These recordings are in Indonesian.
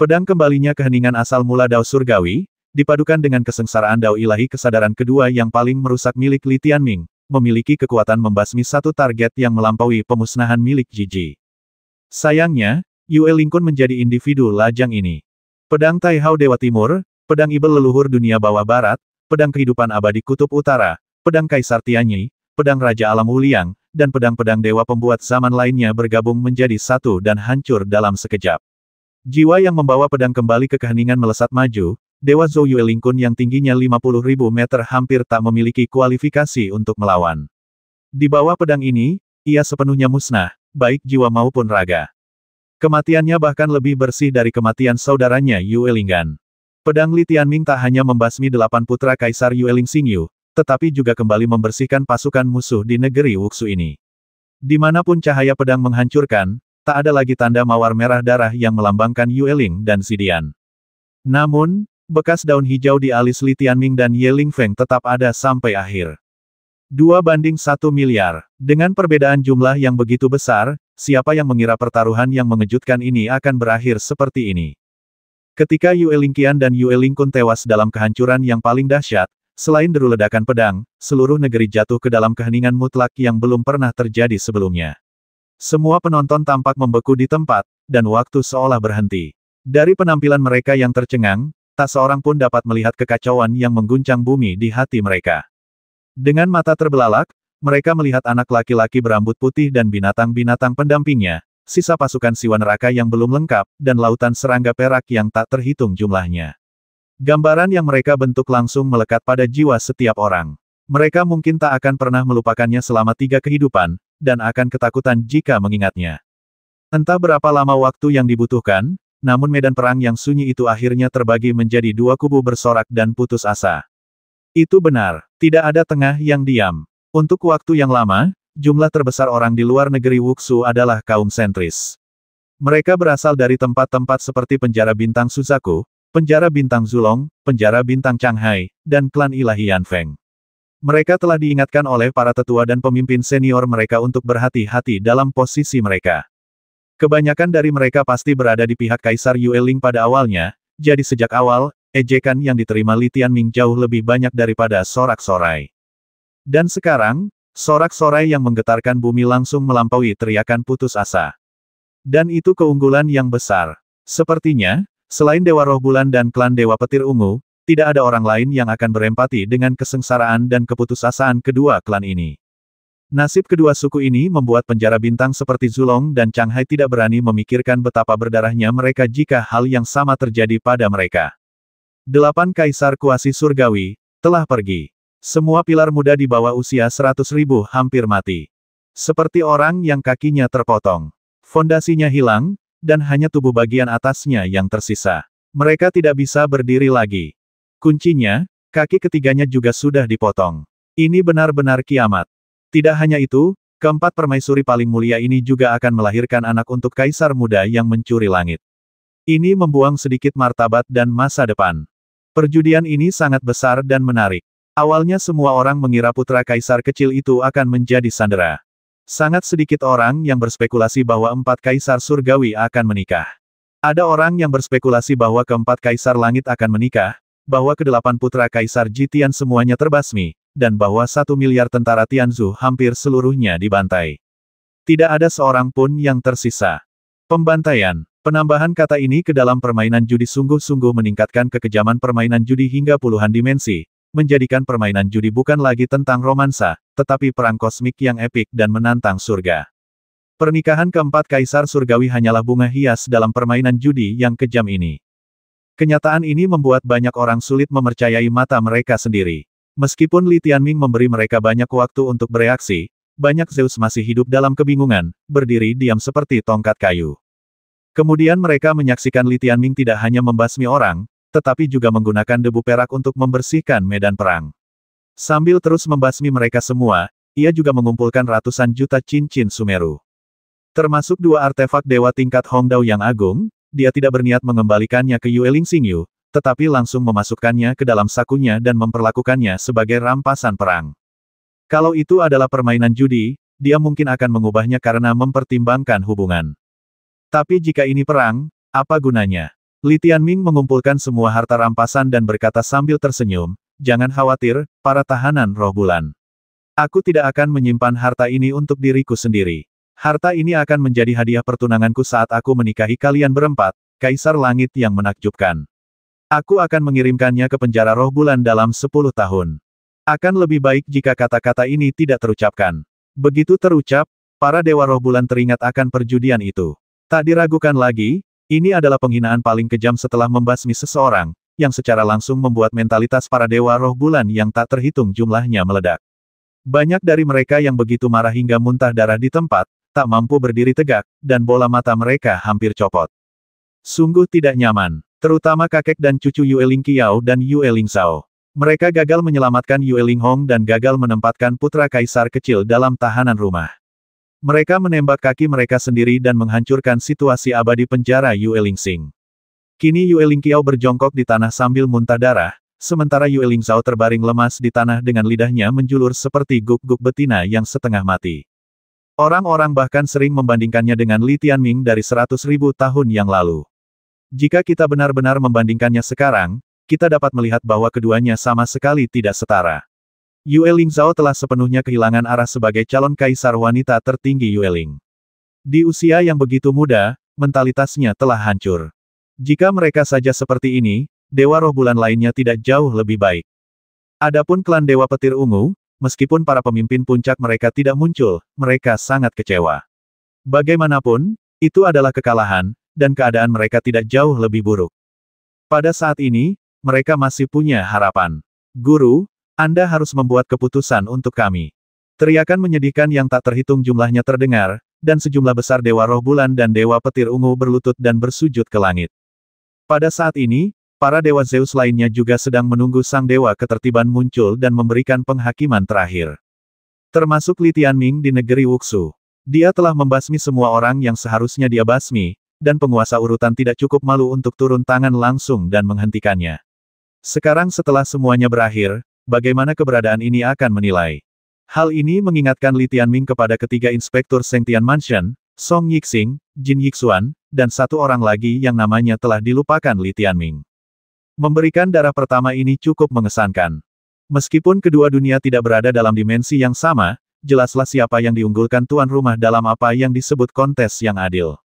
Pedang kembalinya keheningan asal mula Dao Surgawi, dipadukan dengan kesengsaraan Dao Ilahi kesadaran kedua yang paling merusak milik Li Tianming, memiliki kekuatan membasmi satu target yang melampaui pemusnahan milik Jiji. Sayangnya, Yue Lingkun menjadi individu lajang ini. Pedang Taihao Dewa Timur, pedang Ibel leluhur dunia bawah barat, pedang kehidupan abadi kutub utara, pedang Kaisar Tianyi, pedang Raja Alam Wuliang, dan pedang-pedang dewa pembuat zaman lainnya bergabung menjadi satu dan hancur dalam sekejap. Jiwa yang membawa pedang kembali ke keheningan melesat maju, Dewa Zhou Yue Lingkun yang tingginya 50.000 meter hampir tak memiliki kualifikasi untuk melawan. Di bawah pedang ini, ia sepenuhnya musnah, baik jiwa maupun raga. Kematiannya bahkan lebih bersih dari kematian saudaranya Yue Linggan. Pedang Li Tianming tak hanya membasmi 8 putra Kaisar Yue Ling Xingyu, tetapi juga kembali membersihkan pasukan musuh di negeri Wuxu ini. Dimanapun cahaya pedang menghancurkan, tak ada lagi tanda mawar merah darah yang melambangkan Yue Ling dan Zidian. Namun, bekas daun hijau di alis Li Tianming dan Ye Lingfeng tetap ada sampai akhir. 2:1 miliar. Dengan perbedaan jumlah yang begitu besar, siapa yang mengira pertaruhan yang mengejutkan ini akan berakhir seperti ini? Ketika Yue Lingqian dan Yue Lingkun tewas dalam kehancuran yang paling dahsyat, selain deru ledakan pedang, seluruh negeri jatuh ke dalam keheningan mutlak yang belum pernah terjadi sebelumnya. Semua penonton tampak membeku di tempat, dan waktu seolah berhenti. Dari penampilan mereka yang tercengang, tak seorang pun dapat melihat kekacauan yang mengguncang bumi di hati mereka. Dengan mata terbelalak, mereka melihat anak laki-laki berambut putih dan binatang-binatang pendampingnya, sisa pasukan siwa neraka yang belum lengkap, dan lautan serangga perak yang tak terhitung jumlahnya. Gambaran yang mereka bentuk langsung melekat pada jiwa setiap orang. Mereka mungkin tak akan pernah melupakannya selama 3 kehidupan, dan akan ketakutan jika mengingatnya. Entah berapa lama waktu yang dibutuhkan, namun medan perang yang sunyi itu akhirnya terbagi menjadi 2 kubu bersorak dan putus asa. Itu benar, tidak ada tengah yang diam. Untuk waktu yang lama, jumlah terbesar orang di luar negeri Wuxu adalah kaum sentris. Mereka berasal dari tempat-tempat seperti penjara bintang Suzaku, penjara bintang Zulong, penjara bintang Changhai, dan klan ilahi Yanfeng. Mereka telah diingatkan oleh para tetua dan pemimpin senior mereka untuk berhati-hati dalam posisi mereka. Kebanyakan dari mereka pasti berada di pihak Kaisar Yue Ling pada awalnya, jadi sejak awal, ejekan yang diterima Li Tianming jauh lebih banyak daripada sorak-sorai. Dan sekarang, sorak-sorai yang menggetarkan bumi langsung melampaui teriakan putus asa. Dan itu keunggulan yang besar. Sepertinya, selain Dewa Roh Bulan dan klan Dewa Petir Ungu, tidak ada orang lain yang akan berempati dengan kesengsaraan dan keputusasaan kedua klan ini. Nasib kedua suku ini membuat penjara bintang seperti Zulong dan Changhai tidak berani memikirkan betapa berdarahnya mereka jika hal yang sama terjadi pada mereka. 8 Kaisar Kuasi Surgawi telah pergi. Semua pilar muda di bawah usia 100.000 hampir mati. Seperti orang yang kakinya terpotong. Fondasinya hilang, dan hanya tubuh bagian atasnya yang tersisa. Mereka tidak bisa berdiri lagi. Kuncinya, kaki ketiganya juga sudah dipotong. Ini benar-benar kiamat. Tidak hanya itu, keempat permaisuri paling mulia ini juga akan melahirkan anak untuk kaisar muda yang mencuri langit. Ini membuang sedikit martabat dan masa depan. Perjudian ini sangat besar dan menarik. Awalnya semua orang mengira putra kaisar kecil itu akan menjadi sandera. Sangat sedikit orang yang berspekulasi bahwa 4 kaisar surgawi akan menikah. Ada orang yang berspekulasi bahwa keempat kaisar langit akan menikah, bahwa ke-8 putra Kaisar Jitian semuanya terbasmi, dan bahwa 1 miliar tentara Tianzu hampir seluruhnya dibantai. Tidak ada seorang pun yang tersisa. Pembantaian. Penambahan kata ini ke dalam permainan judi sungguh-sungguh meningkatkan kekejaman permainan judi hingga puluhan dimensi, menjadikan permainan judi bukan lagi tentang romansa, tetapi perang kosmik yang epik dan menantang surga. Pernikahan keempat Kaisar Surgawi hanyalah bunga hias dalam permainan judi yang kejam ini. Kenyataan ini membuat banyak orang sulit mempercayai mata mereka sendiri. Meskipun Li Tianming memberi mereka banyak waktu untuk bereaksi, banyak Zeus masih hidup dalam kebingungan, berdiri diam seperti tongkat kayu. Kemudian mereka menyaksikan Li Tianming tidak hanya membasmi orang, tetapi juga menggunakan debu perak untuk membersihkan medan perang. Sambil terus membasmi mereka semua, ia juga mengumpulkan ratusan juta cincin Sumeru. Termasuk 2 artefak dewa tingkat Hongdao yang agung, dia tidak berniat mengembalikannya ke Yue Ling Xingyu, tetapi langsung memasukkannya ke dalam sakunya dan memperlakukannya sebagai rampasan perang. Kalau itu adalah permainan judi, dia mungkin akan mengubahnya karena mempertimbangkan hubungan. Tapi jika ini perang, apa gunanya? Li Tianming mengumpulkan semua harta rampasan dan berkata sambil tersenyum, "Jangan khawatir, para tahanan roh bulan. Aku tidak akan menyimpan harta ini untuk diriku sendiri. Harta ini akan menjadi hadiah pertunanganku saat aku menikahi kalian berempat, Kaisar Langit yang menakjubkan. Aku akan mengirimkannya ke penjara roh bulan dalam 10 tahun. Akan lebih baik jika kata-kata ini tidak terucapkan." Begitu terucap, para dewa roh bulan teringat akan perjudian itu. Tak diragukan lagi, ini adalah penghinaan paling kejam setelah membasmi seseorang, yang secara langsung membuat mentalitas para dewa roh bulan yang tak terhitung jumlahnya meledak. Banyak dari mereka yang begitu marah hingga muntah darah di tempat, tak mampu berdiri tegak, dan bola mata mereka hampir copot. Sungguh tidak nyaman, terutama kakek dan cucu Yue Ling Qiao dan Yue Ling Zhao. Mereka gagal menyelamatkan Yue Ling Hong dan gagal menempatkan putra kaisar kecil dalam tahanan rumah. Mereka menembak kaki mereka sendiri dan menghancurkan situasi abadi penjara Yue Ling Xing. Kini Yue Ling Qiao berjongkok di tanah sambil muntah darah, sementara Yue Ling Zhao terbaring lemas di tanah dengan lidahnya menjulur seperti guk-guk betina yang setengah mati. Orang-orang bahkan sering membandingkannya dengan Li Tianming dari 100.000 tahun yang lalu. Jika kita benar-benar membandingkannya sekarang, kita dapat melihat bahwa keduanya sama sekali tidak setara. Yue Ling Zhao telah sepenuhnya kehilangan arah sebagai calon kaisar wanita tertinggi Yue Ling. Di usia yang begitu muda, mentalitasnya telah hancur. Jika mereka saja seperti ini, dewa roh bulan lainnya tidak jauh lebih baik. Adapun klan Dewa Petir Ungu, meskipun para pemimpin puncak mereka tidak muncul, mereka sangat kecewa. Bagaimanapun, itu adalah kekalahan, dan keadaan mereka tidak jauh lebih buruk. Pada saat ini, mereka masih punya harapan. "Guru, Anda harus membuat keputusan untuk kami." Teriakan menyedihkan yang tak terhitung jumlahnya terdengar, dan sejumlah besar dewa roh bulan dan dewa petir ungu berlutut dan bersujud ke langit. Pada saat ini, para dewa Zeus lainnya juga sedang menunggu sang dewa ketertiban muncul dan memberikan penghakiman terakhir. Termasuk Li Tianming di negeri Wuxu. Dia telah membasmi semua orang yang seharusnya dia basmi, dan penguasa urutan tidak cukup malu untuk turun tangan langsung dan menghentikannya. Sekarang setelah semuanya berakhir, bagaimana keberadaan ini akan menilai? Hal ini mengingatkan Li Tianming kepada ketiga inspektur Sengtian Mansion, Song Yixing, Jin Yixuan, dan satu orang lagi yang namanya telah dilupakan Li Tianming. Memberikan darah pertama ini cukup mengesankan. Meskipun kedua dunia tidak berada dalam dimensi yang sama, jelaslah siapa yang diunggulkan tuan rumah dalam apa yang disebut kontes yang adil.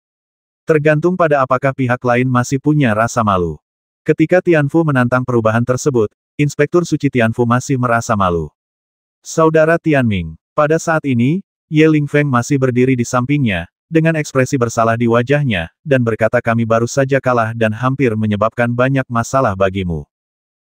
Tergantung pada apakah pihak lain masih punya rasa malu. Ketika Tianfu menantang perubahan tersebut, Inspektur Suci Tianfu masih merasa malu. Saudara Tianming, pada saat ini, Ye Lingfeng masih berdiri di sampingnya, dengan ekspresi bersalah di wajahnya, dan berkata kami baru saja kalah dan hampir menyebabkan banyak masalah bagimu.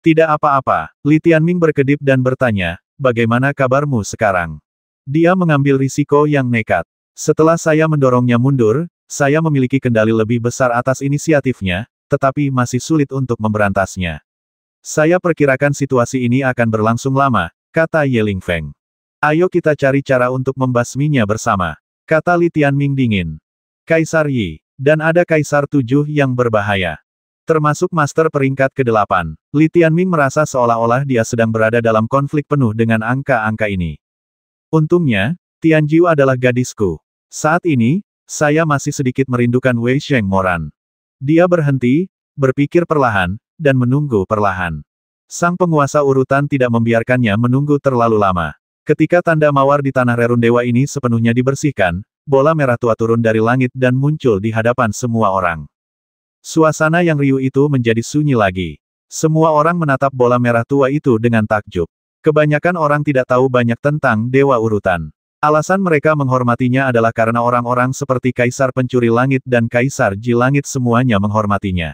Tidak apa-apa, Li Tianming berkedip dan bertanya, bagaimana kabarmu sekarang? Dia mengambil risiko yang nekat. Setelah saya mendorongnya mundur, saya memiliki kendali lebih besar atas inisiatifnya, tetapi masih sulit untuk memberantasnya. Saya perkirakan situasi ini akan berlangsung lama, kata Ye Lingfeng. Ayo kita cari cara untuk membasminya bersama, kata Li Tianming dingin. Kaisar Yi, dan ada Kaisar 7 yang berbahaya. Termasuk Master peringkat ke-8. Li Tianming merasa seolah-olah dia sedang berada dalam konflik penuh dengan angka-angka ini. Untungnya, Tianjiu adalah gadisku. Saat ini, saya masih sedikit merindukan Wei Sheng Moran. Dia berhenti, berpikir perlahan, dan menunggu perlahan. Sang penguasa urutan tidak membiarkannya menunggu terlalu lama. Ketika tanda mawar di tanah rerun dewa ini sepenuhnya dibersihkan, bola merah tua turun dari langit dan muncul di hadapan semua orang. Suasana yang riuh itu menjadi sunyi lagi. Semua orang menatap bola merah tua itu dengan takjub. Kebanyakan orang tidak tahu banyak tentang dewa urutan. Alasan mereka menghormatinya adalah karena orang-orang seperti Kaisar Pencuri Langit dan Kaisar Ji Langit semuanya menghormatinya.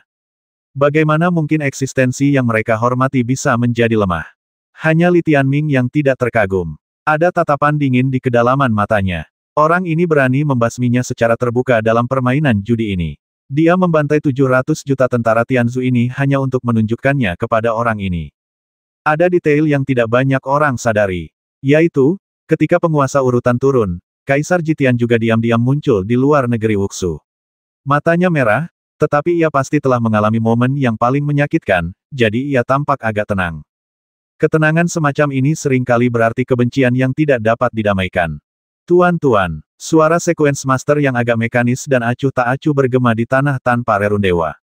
Bagaimana mungkin eksistensi yang mereka hormati bisa menjadi lemah? Hanya Li Tianming yang tidak terkagum. Ada tatapan dingin di kedalaman matanya. Orang ini berani membasminya secara terbuka dalam permainan judi ini. Dia membantai 700 juta tentara Tianzu ini hanya untuk menunjukkannya kepada orang ini. Ada detail yang tidak banyak orang sadari. Yaitu, ketika penguasa urutan turun, Kaisar Jitian juga diam-diam muncul di luar negeri Wuxu. Matanya merah, tetapi ia pasti telah mengalami momen yang paling menyakitkan, jadi ia tampak agak tenang. Ketenangan semacam ini seringkali berarti kebencian yang tidak dapat didamaikan. Tuan-tuan, suara sekuens master yang agak mekanis dan acuh tak acuh bergema di tanah tanpa rerun dewa.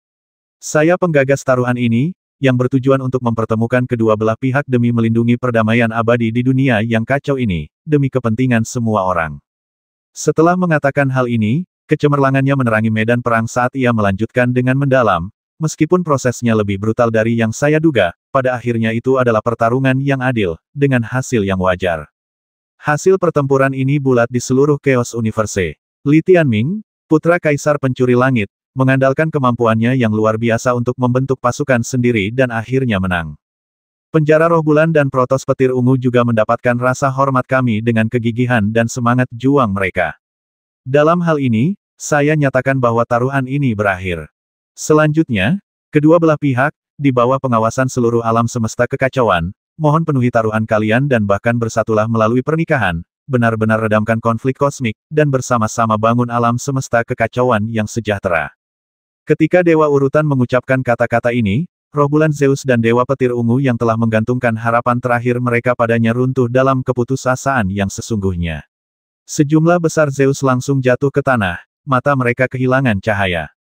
Saya penggagas taruhan ini, yang bertujuan untuk mempertemukan kedua belah pihak demi melindungi perdamaian abadi di dunia yang kacau ini, demi kepentingan semua orang. Setelah mengatakan hal ini, kecemerlangannya menerangi medan perang saat ia melanjutkan dengan mendalam, meskipun prosesnya lebih brutal dari yang saya duga, pada akhirnya itu adalah pertarungan yang adil, dengan hasil yang wajar. Hasil pertempuran ini bulat di seluruh Chaos Universe. Li Tianming, putra Kaisar Pencuri Langit, mengandalkan kemampuannya yang luar biasa untuk membentuk pasukan sendiri dan akhirnya menang. Penjara Roh Bulan dan Protos Petir Ungu juga mendapatkan rasa hormat kami dengan kegigihan dan semangat juang mereka. Dalam hal ini, saya nyatakan bahwa taruhan ini berakhir. Selanjutnya, kedua belah pihak, di bawah pengawasan seluruh alam semesta kekacauan, mohon penuhi taruhan kalian dan bahkan bersatulah melalui pernikahan, benar-benar redamkan konflik kosmik, dan bersama-sama bangun alam semesta kekacauan yang sejahtera. Ketika Dewa Urutan mengucapkan kata-kata ini, Roh Bulan Zeus dan Dewa Petir Ungu yang telah menggantungkan harapan terakhir mereka padanya runtuh dalam keputusasaan yang sesungguhnya. Sejumlah besar Zeus langsung jatuh ke tanah, mata mereka kehilangan cahaya.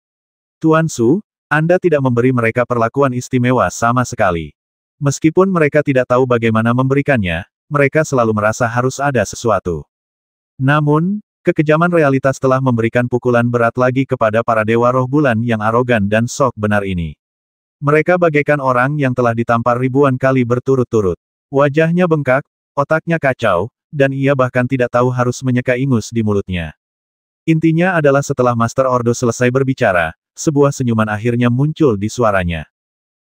Tuan Su, Anda tidak memberi mereka perlakuan istimewa sama sekali. Meskipun mereka tidak tahu bagaimana memberikannya, mereka selalu merasa harus ada sesuatu. Namun, kekejaman realitas telah memberikan pukulan berat lagi kepada para Dewa Roh Bulan yang arogan dan sok benar ini. Mereka bagaikan orang yang telah ditampar ribuan kali berturut-turut. Wajahnya bengkak, otaknya kacau, dan ia bahkan tidak tahu harus menyeka ingus di mulutnya. Intinya adalah setelah Master Ordo selesai berbicara, sebuah senyuman akhirnya muncul di suaranya.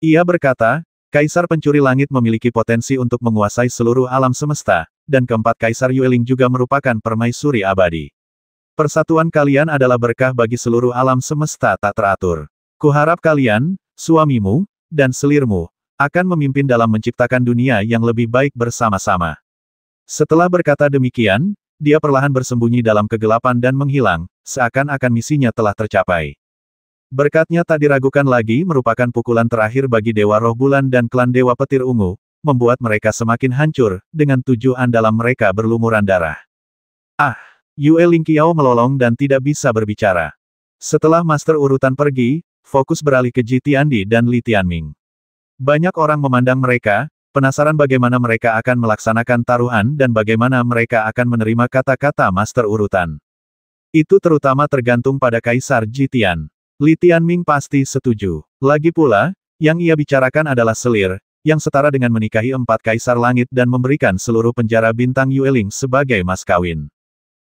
Ia berkata, Kaisar Pencuri Langit memiliki potensi untuk menguasai seluruh alam semesta, dan keempat Kaisar Yueling juga merupakan permaisuri abadi. Persatuan kalian adalah berkah bagi seluruh alam semesta tak teratur. Kuharap kalian, suamimu, dan selirmu, akan memimpin dalam menciptakan dunia yang lebih baik bersama-sama. Setelah berkata demikian, dia perlahan bersembunyi dalam kegelapan dan menghilang, seakan-akan misinya telah tercapai. Berkatnya tak diragukan lagi merupakan pukulan terakhir bagi Dewa Roh Bulan dan klan Dewa Petir Ungu, membuat mereka semakin hancur, dengan 7 andalan mereka berlumuran darah. Yue Lingqiao melolong dan tidak bisa berbicara. Setelah Master Urutan pergi, fokus beralih ke Ji Tiandi dan Li Tianming. Banyak orang memandang mereka, penasaran bagaimana mereka akan melaksanakan taruhan dan bagaimana mereka akan menerima kata-kata Master Urutan. Itu terutama tergantung pada Kaisar Ji Tian. Li Tianming pasti setuju. Lagi pula, yang ia bicarakan adalah selir, yang setara dengan menikahi 4 Kaisar Langit dan memberikan seluruh penjara bintang Yueling sebagai mas kawin.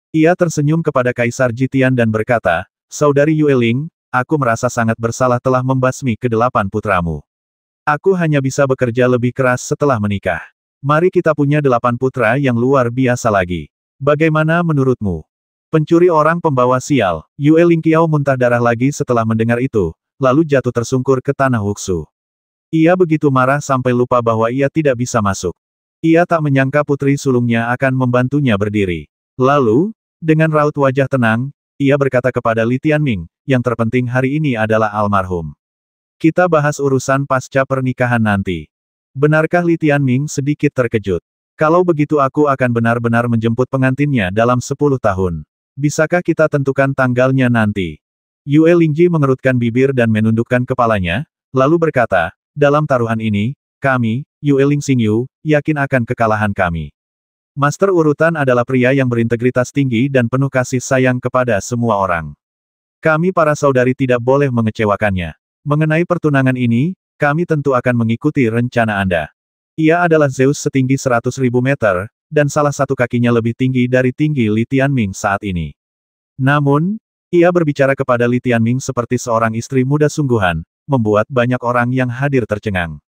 Ia tersenyum kepada Kaisar Ji Tian dan berkata, Saudari Yueling, aku merasa sangat bersalah telah membasmi ke-8 putramu. Aku hanya bisa bekerja lebih keras setelah menikah. Mari kita punya 8 putra yang luar biasa lagi. Bagaimana menurutmu? Pencuri orang pembawa sial, Yue Lingqiao muntah darah lagi setelah mendengar itu, lalu jatuh tersungkur ke tanah Wuxu. Ia begitu marah sampai lupa bahwa ia tidak bisa masuk. Ia tak menyangka putri sulungnya akan membantunya berdiri. Lalu, dengan raut wajah tenang, ia berkata kepada Li Tianming, yang terpenting hari ini adalah almarhum. Kita bahas urusan pasca pernikahan nanti. Benarkah Li Tianming sedikit terkejut? Kalau begitu aku akan benar-benar menjemput pengantinnya dalam 10 tahun. Bisakah kita tentukan tanggalnya nanti? Yue Lingji mengerutkan bibir dan menundukkan kepalanya, lalu berkata, dalam taruhan ini, kami, Yue Ling Xingyu, yakin akan kekalahan kami. Master Urutan adalah pria yang berintegritas tinggi dan penuh kasih sayang kepada semua orang. Kami para saudari tidak boleh mengecewakannya. Mengenai pertunangan ini, kami tentu akan mengikuti rencana Anda. Ia adalah Zeus setinggi 100.000 meter, dan salah satu kakinya lebih tinggi dari tinggi Li Tianming saat ini. Namun, ia berbicara kepada Li Tianming seperti seorang istri muda sungguhan, membuat banyak orang yang hadir tercengang.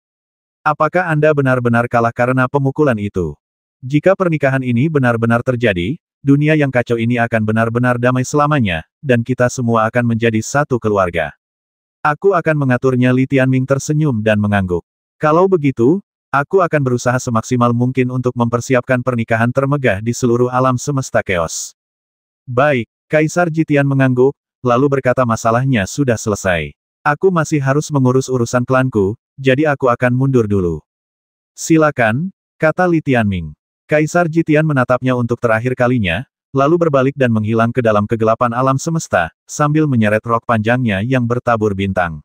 Apakah Anda benar-benar kalah karena pemukulan itu? Jika pernikahan ini benar-benar terjadi, dunia yang kacau ini akan benar-benar damai selamanya, dan kita semua akan menjadi satu keluarga. Aku akan mengaturnya. Li Tianming tersenyum dan mengangguk. Kalau begitu, aku akan berusaha semaksimal mungkin untuk mempersiapkan pernikahan termegah di seluruh alam semesta Chaos. Baik, Kaisar Ji Tian mengangguk, lalu berkata masalahnya sudah selesai. Aku masih harus mengurus urusan klanku, jadi aku akan mundur dulu. Silakan, kata Li Tianming. Kaisar Ji Tian menatapnya untuk terakhir kalinya, lalu berbalik dan menghilang ke dalam kegelapan alam semesta, sambil menyeret rok panjangnya yang bertabur bintang.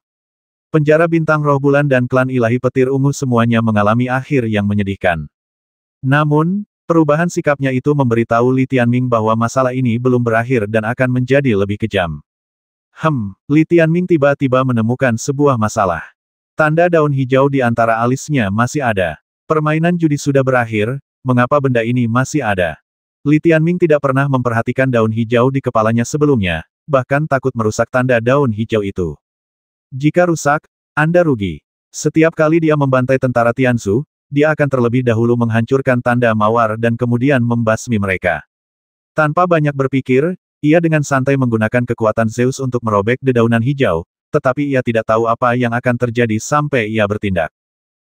Penjara bintang roh bulan dan klan ilahi petir ungu semuanya mengalami akhir yang menyedihkan. Namun, perubahan sikapnya itu memberitahu Li Tianming bahwa masalah ini belum berakhir dan akan menjadi lebih kejam. Li Tianming tiba-tiba menemukan sebuah masalah. Tanda daun hijau di antara alisnya masih ada. Permainan judi sudah berakhir, mengapa benda ini masih ada? Li Tianming tidak pernah memperhatikan daun hijau di kepalanya sebelumnya, bahkan takut merusak tanda daun hijau itu. Jika rusak, Anda rugi. Setiap kali dia membantai tentara Tianzu, dia akan terlebih dahulu menghancurkan tanda mawar dan kemudian membasmi mereka. Tanpa banyak berpikir, ia dengan santai menggunakan kekuatan Zeus untuk merobek dedaunan hijau, tetapi ia tidak tahu apa yang akan terjadi sampai ia bertindak.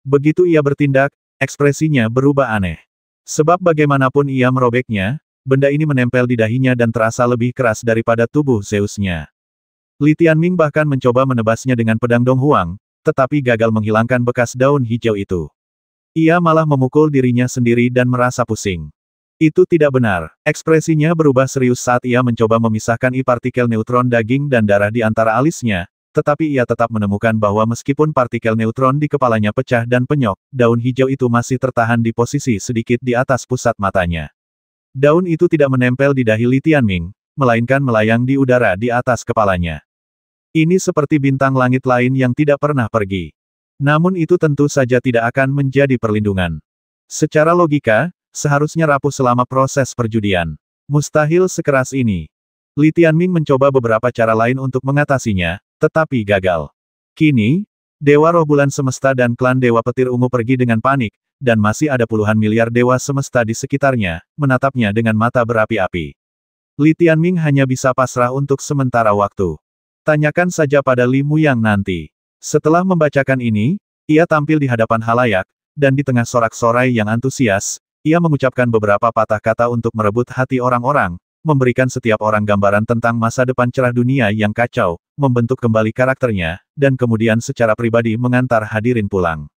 Begitu ia bertindak, ekspresinya berubah aneh. Sebab bagaimanapun ia merobeknya, benda ini menempel di dahinya dan terasa lebih keras daripada tubuh Zeusnya. Li Tianming bahkan mencoba menebasnya dengan pedang Dong Huang, tetapi gagal menghilangkan bekas daun hijau itu. Ia malah memukul dirinya sendiri dan merasa pusing. Itu tidak benar. Ekspresinya berubah serius saat ia mencoba memisahkan partikel neutron daging dan darah di antara alisnya, tetapi ia tetap menemukan bahwa meskipun partikel neutron di kepalanya pecah dan penyok, daun hijau itu masih tertahan di posisi sedikit di atas pusat matanya. Daun itu tidak menempel di dahi Li Tianming, melainkan melayang di udara di atas kepalanya. Ini seperti bintang langit lain yang tidak pernah pergi. Namun itu tentu saja tidak akan menjadi perlindungan. Secara logika, seharusnya rapuh selama proses perjudian. Mustahil sekeras ini. Li Tianming mencoba beberapa cara lain untuk mengatasinya, tetapi gagal. Kini, Dewa Roh Bulan Semesta dan klan Dewa Petir Ungu pergi dengan panik, dan masih ada puluhan miliar dewa semesta di sekitarnya, menatapnya dengan mata berapi-api. Li Tianming hanya bisa pasrah untuk sementara waktu. Tanyakan saja pada Li Muyang nanti. Setelah membacakan ini, ia tampil di hadapan halayak, dan di tengah sorak-sorai yang antusias, ia mengucapkan beberapa patah kata untuk merebut hati orang-orang, memberikan setiap orang gambaran tentang masa depan cerah dunia yang kacau, membentuk kembali karakternya, dan kemudian secara pribadi mengantar hadirin pulang.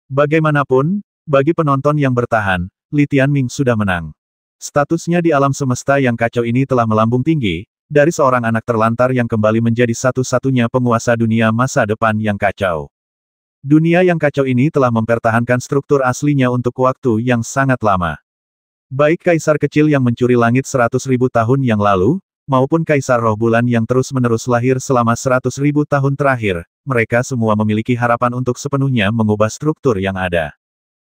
Bagaimanapun, bagi penonton yang bertahan, Li Tianming sudah menang. Statusnya di alam semesta yang kacau ini telah melambung tinggi, dari seorang anak terlantar yang kembali menjadi satu-satunya penguasa dunia masa depan yang kacau. Dunia yang kacau ini telah mempertahankan struktur aslinya untuk waktu yang sangat lama. Baik kaisar kecil yang mencuri langit 100.000 tahun yang lalu, maupun kaisar roh bulan yang terus-menerus lahir selama 100.000 tahun terakhir, mereka semua memiliki harapan untuk sepenuhnya mengubah struktur yang ada.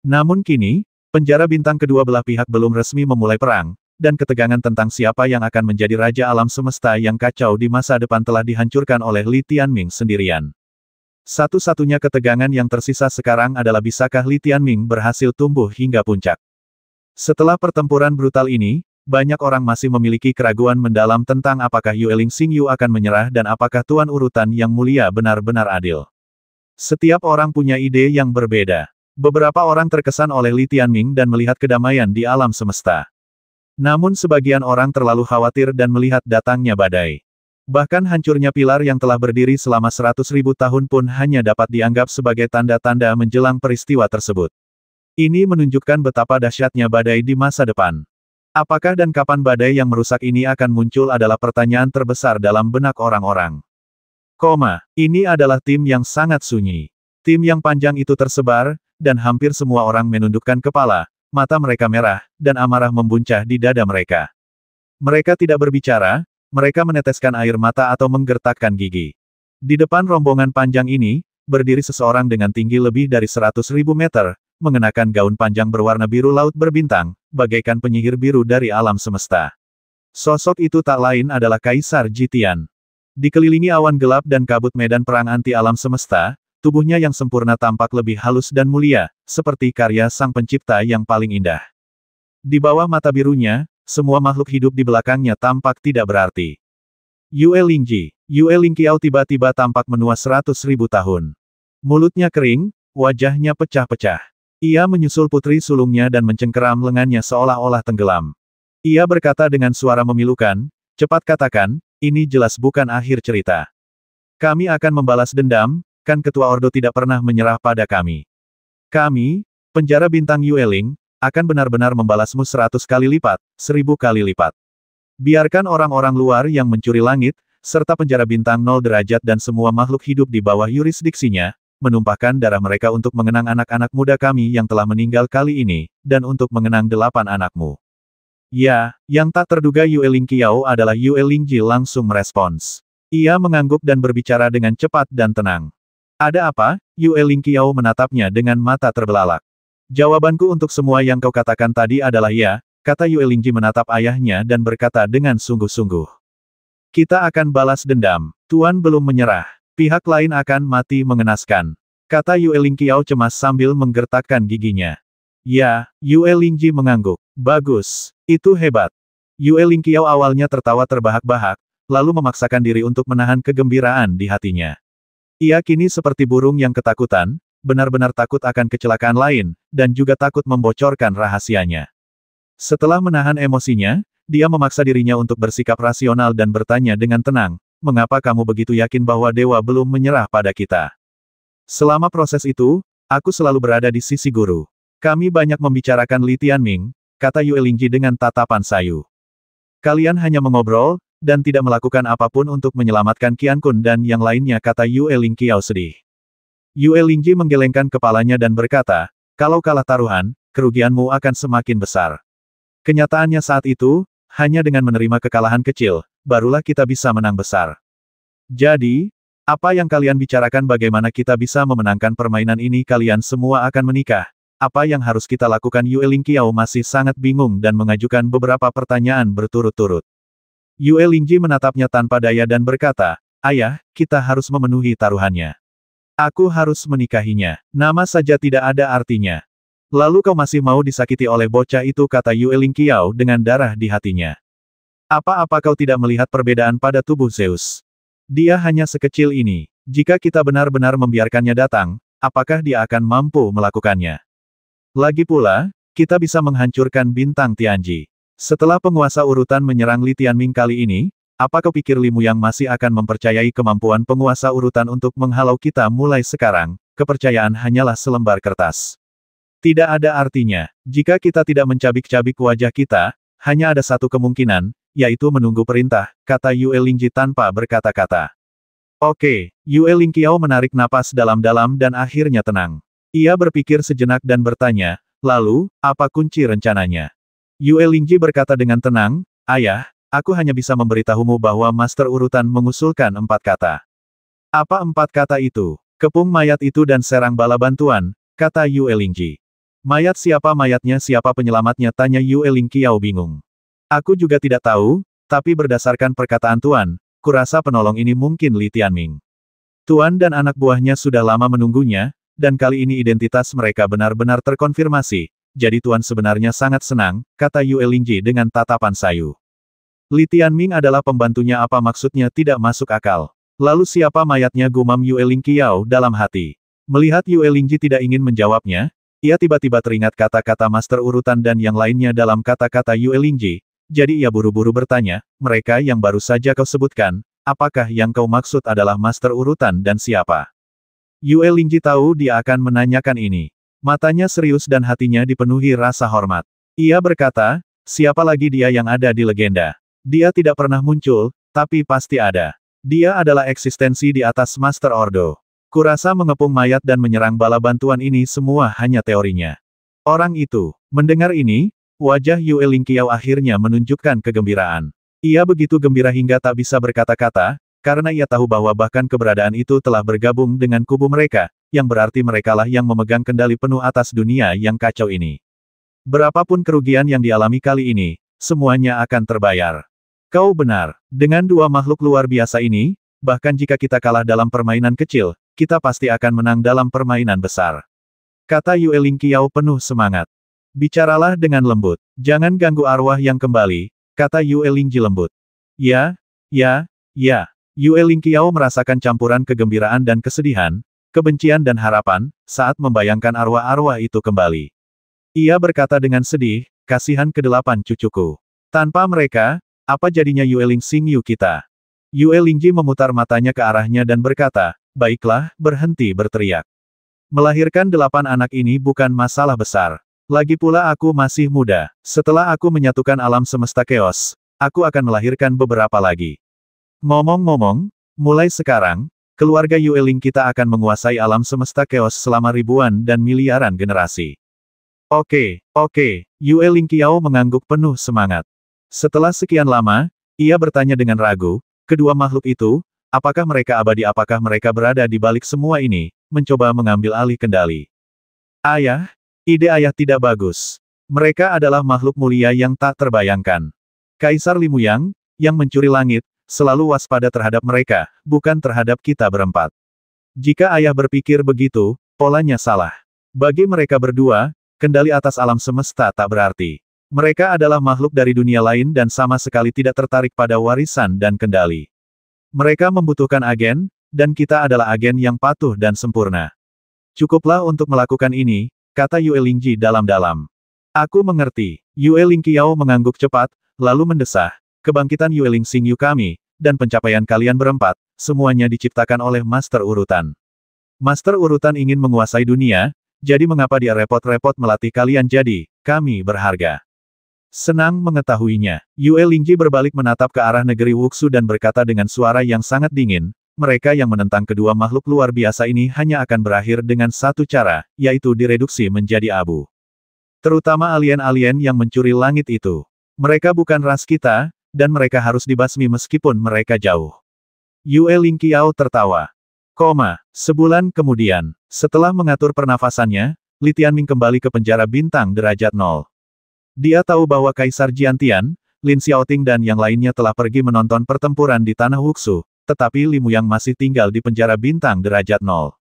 Namun kini, penjara bintang kedua belah pihak belum resmi memulai perang, dan ketegangan tentang siapa yang akan menjadi raja alam semesta yang kacau di masa depan telah dihancurkan oleh Li Tianming sendirian. Satu-satunya ketegangan yang tersisa sekarang adalah bisakah Li Tianming berhasil tumbuh hingga puncak. Setelah pertempuran brutal ini, banyak orang masih memiliki keraguan mendalam tentang apakah Yueling Xingyu akan menyerah dan apakah Tuan Urutan yang mulia benar-benar adil. Setiap orang punya ide yang berbeda. Beberapa orang terkesan oleh Li Tianming dan melihat kedamaian di alam semesta. Namun sebagian orang terlalu khawatir dan melihat datangnya badai. Bahkan hancurnya pilar yang telah berdiri selama 100.000 tahun pun hanya dapat dianggap sebagai tanda-tanda menjelang peristiwa tersebut. Ini menunjukkan betapa dahsyatnya badai di masa depan. Apakah dan kapan badai yang merusak ini akan muncul adalah pertanyaan terbesar dalam benak orang-orang. Ini adalah tim yang sangat sunyi. Tim yang panjang itu tersebar, dan hampir semua orang menundukkan kepala. Mata mereka merah, dan amarah membuncah di dada mereka. Mereka tidak berbicara, mereka meneteskan air mata atau menggertakkan gigi. Di depan rombongan panjang ini, berdiri seseorang dengan tinggi lebih dari 100.000 meter, mengenakan gaun panjang berwarna biru laut berbintang, bagaikan penyihir biru dari alam semesta. Sosok itu tak lain adalah Kaisar Jitian. Dikelilingi awan gelap dan kabut medan perang anti alam semesta, tubuhnya yang sempurna tampak lebih halus dan mulia, seperti karya sang pencipta yang paling indah. Di bawah mata birunya, semua makhluk hidup di belakangnya tampak tidak berarti. Yue Lingqiao tiba-tiba tampak menua 100.000 tahun. Mulutnya kering, wajahnya pecah-pecah. Ia menyusul putri sulungnya dan mencengkeram lengannya seolah-olah tenggelam. Ia berkata dengan suara memilukan, "Cepat katakan, ini jelas bukan akhir cerita. Kami akan membalas dendam. Kan Ketua Ordo tidak pernah menyerah pada kami. Kami, penjara bintang Yueling, akan benar-benar membalasmu 100 kali lipat, 1000 kali lipat. Biarkan orang-orang luar yang mencuri langit, serta penjara bintang 0 derajat dan semua makhluk hidup di bawah yurisdiksinya, menumpahkan darah mereka untuk mengenang anak-anak muda kami yang telah meninggal kali ini, dan untuk mengenang 8 anakmu. Ya, yang tak terduga Yue Lingqiao adalah Yue Lingji langsung merespons. Ia mengangguk dan berbicara dengan cepat dan tenang. Ada apa? Yue Lingqiao menatapnya dengan mata terbelalak. Jawabanku untuk semua yang kau katakan tadi adalah ya, kata Yue Lingji menatap ayahnya dan berkata dengan sungguh-sungguh. Kita akan balas dendam. Tuan belum menyerah. Pihak lain akan mati mengenaskan. Kata Yue Lingqiao cemas sambil menggertakkan giginya. Ya, Yue Lingji mengangguk. Bagus. Itu hebat. Yue Lingqiao awalnya tertawa terbahak-bahak, lalu memaksakan diri untuk menahan kegembiraan di hatinya. Ia kini seperti burung yang ketakutan, benar-benar takut akan kecelakaan lain, dan juga takut membocorkan rahasianya. Setelah menahan emosinya, dia memaksa dirinya untuk bersikap rasional dan bertanya dengan tenang, mengapa kamu begitu yakin bahwa dewa belum menyerah pada kita? Selama proses itu, aku selalu berada di sisi guru. Kami banyak membicarakan Li Tianming, kata Yue Lingji dengan tatapan sayu. Kalian hanya mengobrol, dan tidak melakukan apapun untuk menyelamatkan Qian Kun dan yang lainnya, kata Yue Lingqiao sedih. Yue Lingji menggelengkan kepalanya dan berkata, kalau kalah taruhan, kerugianmu akan semakin besar. Kenyataannya saat itu, hanya dengan menerima kekalahan kecil, barulah kita bisa menang besar. Jadi, apa yang kalian bicarakan bagaimana kita bisa memenangkan permainan ini? Kalian semua akan menikah. Apa yang harus kita lakukan? Yue Lingqiao masih sangat bingung dan mengajukan beberapa pertanyaan berturut-turut. Yue Lingji menatapnya tanpa daya dan berkata, ayah, kita harus memenuhi taruhannya. Aku harus menikahinya. Nama saja tidak ada artinya. Lalu kau masih mau disakiti oleh bocah itu, kata Yue Lingqiao dengan darah di hatinya. Apa-apa kau tidak melihat perbedaan pada tubuh Zeus? Dia hanya sekecil ini. Jika kita benar-benar membiarkannya datang, apakah dia akan mampu melakukannya? Lagi pula, kita bisa menghancurkan bintang Tianji. Setelah penguasa urutan menyerang Li Tianming kali ini, apa kau pikir Li Muyang masih akan mempercayai kemampuan penguasa urutan untuk menghalau kita? Mulai sekarang, kepercayaan hanyalah selembar kertas. Tidak ada artinya. Jika kita tidak mencabik-cabik wajah kita, hanya ada satu kemungkinan, yaitu menunggu perintah, kata Yue Lingji tanpa berkata-kata. Oke, Yue Lingqiao menarik napas dalam-dalam dan akhirnya tenang. Ia berpikir sejenak dan bertanya, lalu, apa kunci rencananya? Yue Lingji berkata dengan tenang, ayah, aku hanya bisa memberitahumu bahwa Master Urutan mengusulkan 4 kata. Apa 4 kata itu? Kepung mayat itu dan serang bala bantuan, kata Yue Lingji. Mayat siapa? Mayatnya siapa? Penyelamatnya? Tanya Yue Lingqiao bingung. Aku juga tidak tahu, tapi berdasarkan perkataan Tuan, kurasa penolong ini mungkin Li Tianming. Tuan dan anak buahnya sudah lama menunggunya, dan kali ini identitas mereka benar-benar terkonfirmasi, jadi Tuan sebenarnya sangat senang, kata Yue Lingji dengan tatapan sayu. Li Tianming adalah pembantunya. Apa maksudnya? Tidak masuk akal. Lalu siapa mayatnya? Gumam Yue Lingqiao dalam hati. Melihat Yue Lingji tidak ingin menjawabnya, ia tiba-tiba teringat kata-kata Master Urutan dan yang lainnya dalam kata-kata Yue Lingji, jadi ia buru-buru bertanya, mereka yang baru saja kau sebutkan, apakah yang kau maksud adalah Master Urutan dan siapa? Yue Lingji tahu dia akan menanyakan ini. Matanya serius dan hatinya dipenuhi rasa hormat. Ia berkata, siapa lagi dia yang ada di legenda? Dia tidak pernah muncul, tapi pasti ada. Dia adalah eksistensi di atas Master Ordo. Kurasa mengepung mayat dan menyerang bala bantuan ini semua hanya teorinya. Orang itu, mendengar ini, wajah Yue Lingqiao akhirnya menunjukkan kegembiraan. Ia begitu gembira hingga tak bisa berkata-kata, karena ia tahu bahwa bahkan keberadaan itu telah bergabung dengan kubu mereka, yang berarti merekalah yang memegang kendali penuh atas dunia yang kacau ini. Berapapun kerugian yang dialami kali ini, semuanya akan terbayar. Kau benar, dengan 2 makhluk luar biasa ini, bahkan jika kita kalah dalam permainan kecil, kita pasti akan menang dalam permainan besar. Kata Yue Lingqiao penuh semangat. Bicaralah dengan lembut, jangan ganggu arwah yang kembali, kata Yue Lingji lembut. Ya. Yue Lingqiao merasakan campuran kegembiraan dan kesedihan, kebencian dan harapan, saat membayangkan arwah-arwah itu kembali. Ia berkata dengan sedih, kasihan ke-8 cucuku. Tanpa mereka, apa jadinya Yue Ling Xingyu kita? Yue Lingji memutar matanya ke arahnya dan berkata, baiklah, berhenti berteriak. Melahirkan 8 anak ini bukan masalah besar. Lagi pula aku masih muda. Setelah aku menyatukan alam semesta keos, aku akan melahirkan beberapa lagi. Ngomong-ngomong, mulai sekarang, keluarga Yueling kita akan menguasai alam semesta keos selama ribuan dan miliaran generasi. Oke, Yueling Qiao mengangguk penuh semangat. Setelah sekian lama, ia bertanya dengan ragu, kedua makhluk itu, apakah mereka abadi, apakah mereka berada di balik semua ini, mencoba mengambil alih kendali. Ayah, ide ayah tidak bagus. Mereka adalah makhluk mulia yang tak terbayangkan. Kaisar Limuyang, yang mencuri langit, selalu waspada terhadap mereka, bukan terhadap kita berempat. Jika ayah berpikir begitu, polanya salah. Bagi mereka berdua, kendali atas alam semesta tak berarti. Mereka adalah makhluk dari dunia lain dan sama sekali tidak tertarik pada warisan dan kendali. Mereka membutuhkan agen, dan kita adalah agen yang patuh dan sempurna. Cukuplah untuk melakukan ini, kata Yue Lingji dalam-dalam. Aku mengerti. Yue Ling Qiao mengangguk cepat, lalu mendesah. Kebangkitan Yueling Xingyu kami, dan pencapaian kalian berempat, semuanya diciptakan oleh Master Urutan. Master Urutan ingin menguasai dunia, jadi mengapa dia repot-repot melatih kalian, jadi, kami berharga. Senang mengetahuinya. Yue Lingji berbalik menatap ke arah negeri Wuxu dan berkata dengan suara yang sangat dingin, mereka yang menentang kedua makhluk luar biasa ini hanya akan berakhir dengan satu cara, yaitu direduksi menjadi abu. Terutama alien-alien yang mencuri langit itu. Mereka bukan ras kita, dan mereka harus dibasmi meskipun mereka jauh. Yue Ling Qiao tertawa. Sebulan kemudian, setelah mengatur pernafasannya, Li Tianming kembali ke penjara bintang derajat 0. Dia tahu bahwa Kaisar Jiantian, Lin Xiaoting dan yang lainnya telah pergi menonton pertempuran di tanah Wuxu, tetapi Li Muyang masih tinggal di penjara bintang derajat 0.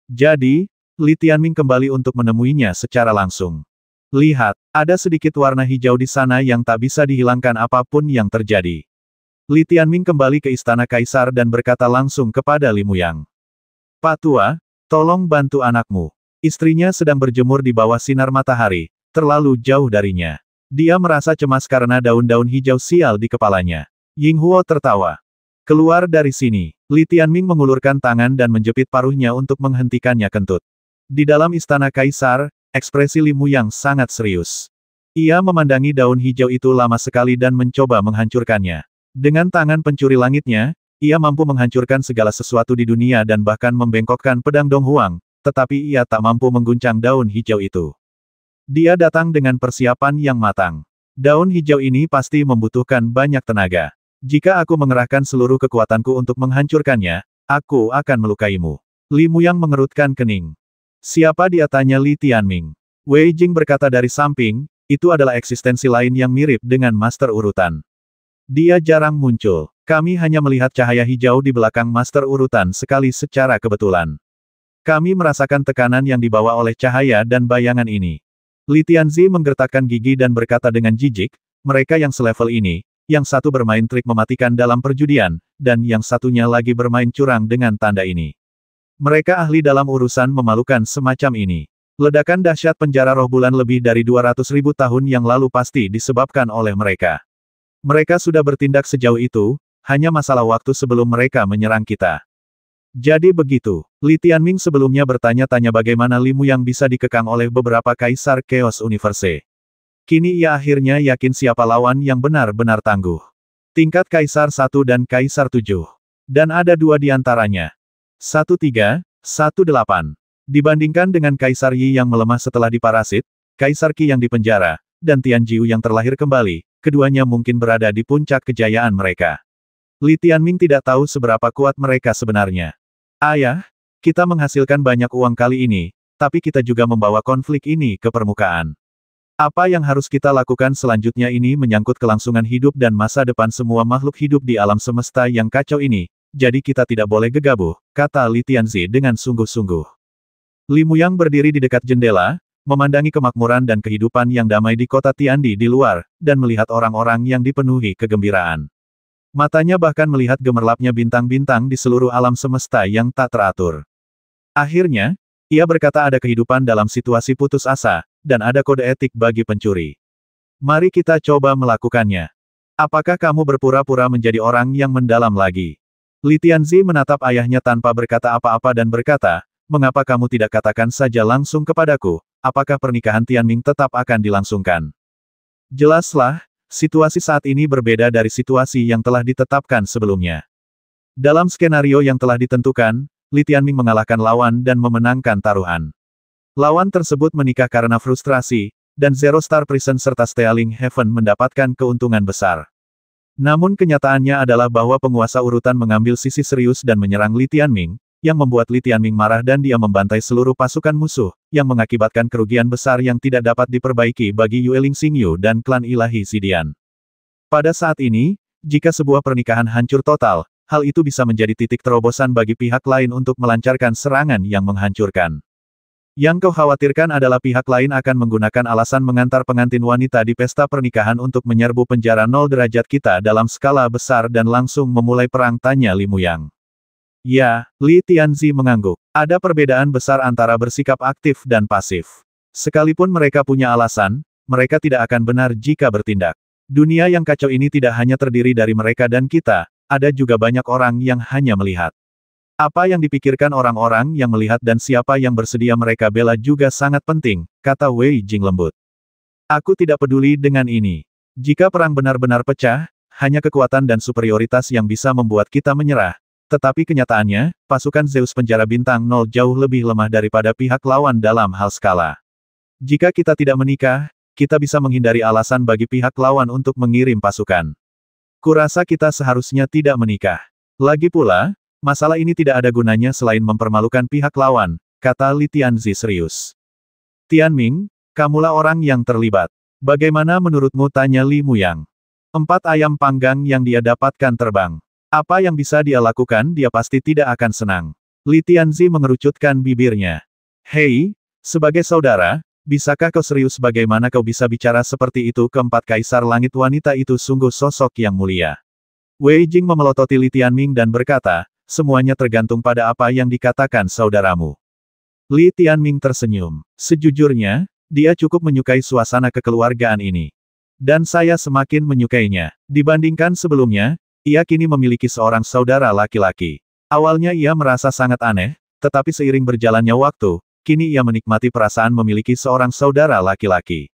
Jadi, Li Tianming kembali untuk menemuinya secara langsung. Lihat, ada sedikit warna hijau di sana yang tak bisa dihilangkan apapun yang terjadi. Li Tianming kembali ke istana kaisar dan berkata langsung kepada Li Muyang. Pak Tua, tolong bantu anakmu. Istrinya sedang berjemur di bawah sinar matahari, terlalu jauh darinya. Dia merasa cemas karena daun-daun hijau sial di kepalanya. Ying Huo tertawa. Keluar dari sini. Li Tianming mengulurkan tangan dan menjepit paruhnya untuk menghentikannya kentut. Di dalam istana kaisar, ekspresi Li Muyang sangat serius. Ia memandangi daun hijau itu lama sekali dan mencoba menghancurkannya. Dengan tangan pencuri langitnya, ia mampu menghancurkan segala sesuatu di dunia dan bahkan membengkokkan pedang Dong Huang, tetapi ia tak mampu mengguncang daun hijau itu. Dia datang dengan persiapan yang matang. Daun hijau ini pasti membutuhkan banyak tenaga. Jika aku mengerahkan seluruh kekuatanku untuk menghancurkannya, aku akan melukaimu. Li Muyang mengerutkan kening. Siapa dia, tanya Li Tianming. Wei Jing berkata dari samping, itu adalah eksistensi lain yang mirip dengan Master Urutan. Dia jarang muncul. Kami hanya melihat cahaya hijau di belakang Master Urutan sekali secara kebetulan. Kami merasakan tekanan yang dibawa oleh cahaya dan bayangan ini. Li Tianzi menggertakkan gigi dan berkata dengan jijik, mereka yang selevel ini, yang satu bermain trik mematikan dalam perjudian, dan yang satunya lagi bermain curang dengan tanda ini. Mereka ahli dalam urusan memalukan semacam ini. Ledakan dahsyat penjara roh bulan lebih dari 200.000 tahun yang lalu pasti disebabkan oleh mereka. Mereka sudah bertindak sejauh itu, hanya masalah waktu sebelum mereka menyerang kita. Jadi begitu, Li Tianming sebelumnya bertanya-tanya bagaimana Li Muyang bisa dikekang oleh beberapa kaisar Chaos Universe. Kini ia akhirnya yakin siapa lawan yang benar-benar tangguh. Tingkat Kaisar 1 dan Kaisar 7. Dan ada dua di antaranya. 1-3, 1-8. Dibandingkan dengan Kaisar Yi yang melemah setelah diparasit, Kaisar Qi yang dipenjara, dan Tian Jiu yang terlahir kembali, keduanya mungkin berada di puncak kejayaan mereka. Li Tianming tidak tahu seberapa kuat mereka sebenarnya. Ayah, kita menghasilkan banyak uang kali ini, tapi kita juga membawa konflik ini ke permukaan. Apa yang harus kita lakukan selanjutnya ini menyangkut kelangsungan hidup dan masa depan semua makhluk hidup di alam semesta yang kacau ini, jadi kita tidak boleh gegabah, kata Li Tianzi dengan sungguh-sungguh. Li Muyang berdiri di dekat jendela, memandangi kemakmuran dan kehidupan yang damai di kota Tiandi di luar, dan melihat orang-orang yang dipenuhi kegembiraan. Matanya bahkan melihat gemerlapnya bintang-bintang di seluruh alam semesta yang tak teratur. Akhirnya, ia berkata ada kehidupan dalam situasi putus asa, dan ada kode etik bagi pencuri. Mari kita coba melakukannya. Apakah kamu berpura-pura menjadi orang yang mendalam lagi? Li Tianzi menatap ayahnya tanpa berkata apa-apa dan berkata, mengapa kamu tidak katakan saja langsung kepadaku, apakah pernikahan Tianming tetap akan dilangsungkan? Jelaslah, situasi saat ini berbeda dari situasi yang telah ditetapkan sebelumnya. Dalam skenario yang telah ditentukan, Li Tianming mengalahkan lawan dan memenangkan taruhan. Lawan tersebut menikah karena frustrasi, dan Zero Star Prison serta Stealing Heaven mendapatkan keuntungan besar. Namun kenyataannya adalah bahwa penguasa urutan mengambil sisi serius dan menyerang Li Tianming, yang membuat Li Tianming marah dan dia membantai seluruh pasukan musuh, yang mengakibatkan kerugian besar yang tidak dapat diperbaiki bagi Yueling Xingyu dan klan ilahi Zidian. Pada saat ini, jika sebuah pernikahan hancur total, hal itu bisa menjadi titik terobosan bagi pihak lain untuk melancarkan serangan yang menghancurkan. Yang kau khawatirkan adalah pihak lain akan menggunakan alasan mengantar pengantin wanita di pesta pernikahan untuk menyerbu penjara 0 derajat kita dalam skala besar dan langsung memulai perang, tanya Li Muyang. Ya, Li Tianzi mengangguk. Ada perbedaan besar antara bersikap aktif dan pasif. Sekalipun mereka punya alasan, mereka tidak akan benar jika bertindak. Dunia yang kacau ini tidak hanya terdiri dari mereka dan kita, ada juga banyak orang yang hanya melihat. Apa yang dipikirkan orang-orang yang melihat dan siapa yang bersedia mereka bela juga sangat penting, kata Wei Jing lembut. Aku tidak peduli dengan ini. Jika perang benar-benar pecah, hanya kekuatan dan superioritas yang bisa membuat kita menyerah. Tetapi kenyataannya, pasukan Zeus Penjara Bintang 0 jauh lebih lemah daripada pihak lawan dalam hal skala. Jika kita tidak menikah, kita bisa menghindari alasan bagi pihak lawan untuk mengirim pasukan. Kurasa kita seharusnya tidak menikah. Lagi pula, masalah ini tidak ada gunanya selain mempermalukan pihak lawan, kata Li Tianzi serius. Tianming, kamulah orang yang terlibat. Bagaimana menurutmu, tanya Li Muyang. 4 ayam panggang yang dia dapatkan terbang. Apa yang bisa dia lakukan, dia pasti tidak akan senang. Li Tianzi mengerucutkan bibirnya. Hei, sebagai saudara, bisakah kau serius? Bagaimana kau bisa bicara seperti itu? Keempat kaisar langit wanita itu sungguh sosok yang mulia. Wei Jing memelototi Li Tianming dan berkata, semuanya tergantung pada apa yang dikatakan saudaramu. Li Tianming tersenyum. Sejujurnya, dia cukup menyukai suasana kekeluargaan ini. Dan saya semakin menyukainya. Dibandingkan sebelumnya, ia kini memiliki seorang saudara laki-laki. Awalnya ia merasa sangat aneh, tetapi seiring berjalannya waktu, kini ia menikmati perasaan memiliki seorang saudara laki-laki.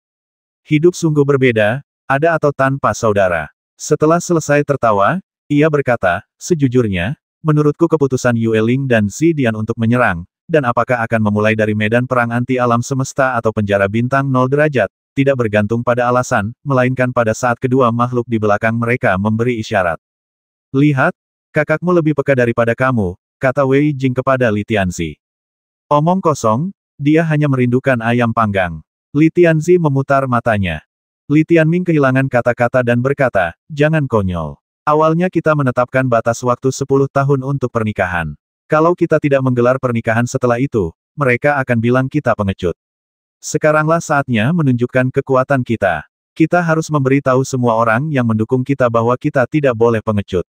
Hidup sungguh berbeda, ada atau tanpa saudara. Setelah selesai tertawa, ia berkata, sejujurnya, menurutku keputusan Yueling dan Zidian untuk menyerang, dan apakah akan memulai dari medan perang anti alam semesta atau penjara bintang 0 derajat, tidak bergantung pada alasan, melainkan pada saat kedua makhluk di belakang mereka memberi isyarat. Lihat, kakakmu lebih peka daripada kamu, kata Wei Jing kepada Li Tianzi. Omong kosong, dia hanya merindukan ayam panggang. Li Tianzi memutar matanya. Li Tianming kehilangan kata-kata dan berkata, jangan konyol. Awalnya kita menetapkan batas waktu 10 tahun untuk pernikahan. Kalau kita tidak menggelar pernikahan setelah itu, mereka akan bilang kita pengecut. Sekaranglah saatnya menunjukkan kekuatan kita. Kita harus memberitahu semua orang yang mendukung kita bahwa kita tidak boleh pengecut.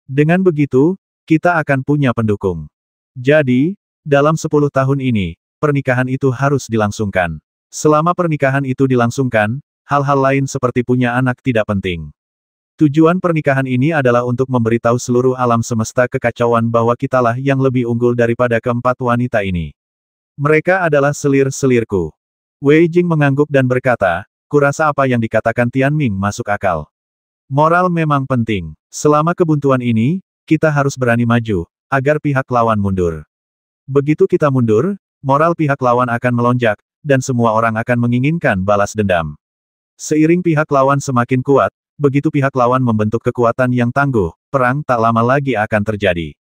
Dengan begitu, kita akan punya pendukung. Jadi, dalam 10 tahun ini, pernikahan itu harus dilangsungkan. Selama pernikahan itu dilangsungkan, hal-hal lain seperti punya anak tidak penting. Tujuan pernikahan ini adalah untuk memberitahu seluruh alam semesta kekacauan bahwa kitalah yang lebih unggul daripada keempat wanita ini. Mereka adalah selir-selirku. Wei Jing mengangguk dan berkata, kurasa apa yang dikatakan Tianming masuk akal. Moral memang penting. Selama kebuntuan ini, kita harus berani maju, agar pihak lawan mundur. Begitu kita mundur, moral pihak lawan akan melonjak, dan semua orang akan menginginkan balas dendam. Seiring pihak lawan semakin kuat, begitu pihak lawan membentuk kekuatan yang tangguh, perang tak lama lagi akan terjadi.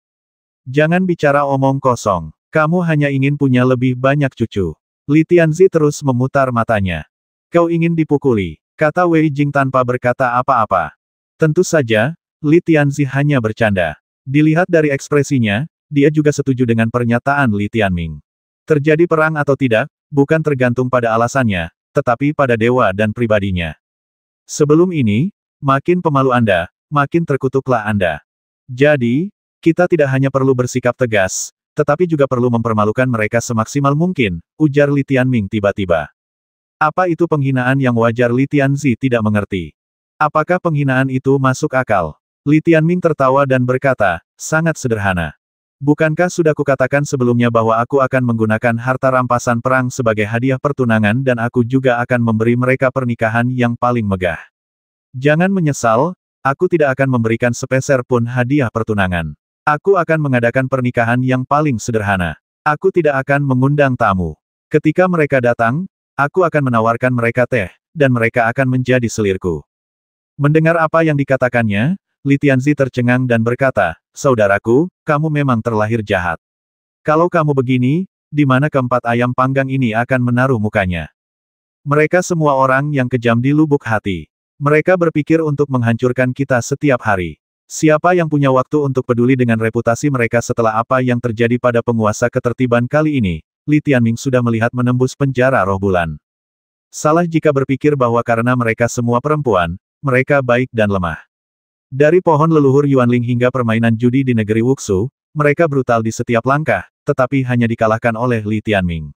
Jangan bicara omong kosong. Kamu hanya ingin punya lebih banyak cucu. Li Tianzi terus memutar matanya. Kau ingin dipukuli, kata Wei Jing tanpa berkata apa-apa. Tentu saja, Li Tianzi hanya bercanda. Dilihat dari ekspresinya, dia juga setuju dengan pernyataan Li Tianming. Terjadi perang atau tidak, bukan tergantung pada alasannya, tetapi pada dewa dan pribadinya. Sebelum ini, makin pemalu Anda, makin terkutuklah Anda. Jadi, kita tidak hanya perlu bersikap tegas, tetapi juga perlu mempermalukan mereka semaksimal mungkin, ujar Li Tianming tiba-tiba. Apa itu penghinaan yang wajar? Li Tianzi tidak mengerti. Apakah penghinaan itu masuk akal? Li Tianming tertawa dan berkata, sangat sederhana. Bukankah sudah kukatakan sebelumnya bahwa aku akan menggunakan harta rampasan perang sebagai hadiah pertunangan dan aku juga akan memberi mereka pernikahan yang paling megah. Jangan menyesal, aku tidak akan memberikan sepeser pun hadiah pertunangan. Aku akan mengadakan pernikahan yang paling sederhana. Aku tidak akan mengundang tamu. Ketika mereka datang, aku akan menawarkan mereka teh, dan mereka akan menjadi selirku. Mendengar apa yang dikatakannya, Li Tianzi tercengang dan berkata, "Saudaraku, kamu memang terlahir jahat. Kalau kamu begini, di mana keempat ayam panggang ini akan menaruh mukanya?" Mereka semua orang yang kejam di lubuk hati. Mereka berpikir untuk menghancurkan kita setiap hari. Siapa yang punya waktu untuk peduli dengan reputasi mereka setelah apa yang terjadi pada penguasa ketertiban kali ini? Li Tianming sudah melihat menembus penjara roh bulan. Salah jika berpikir bahwa karena mereka semua perempuan, mereka baik dan lemah. Dari pohon leluhur Yuanling hingga permainan judi di negeri Wuxu, mereka brutal di setiap langkah, tetapi hanya dikalahkan oleh Li Tianming.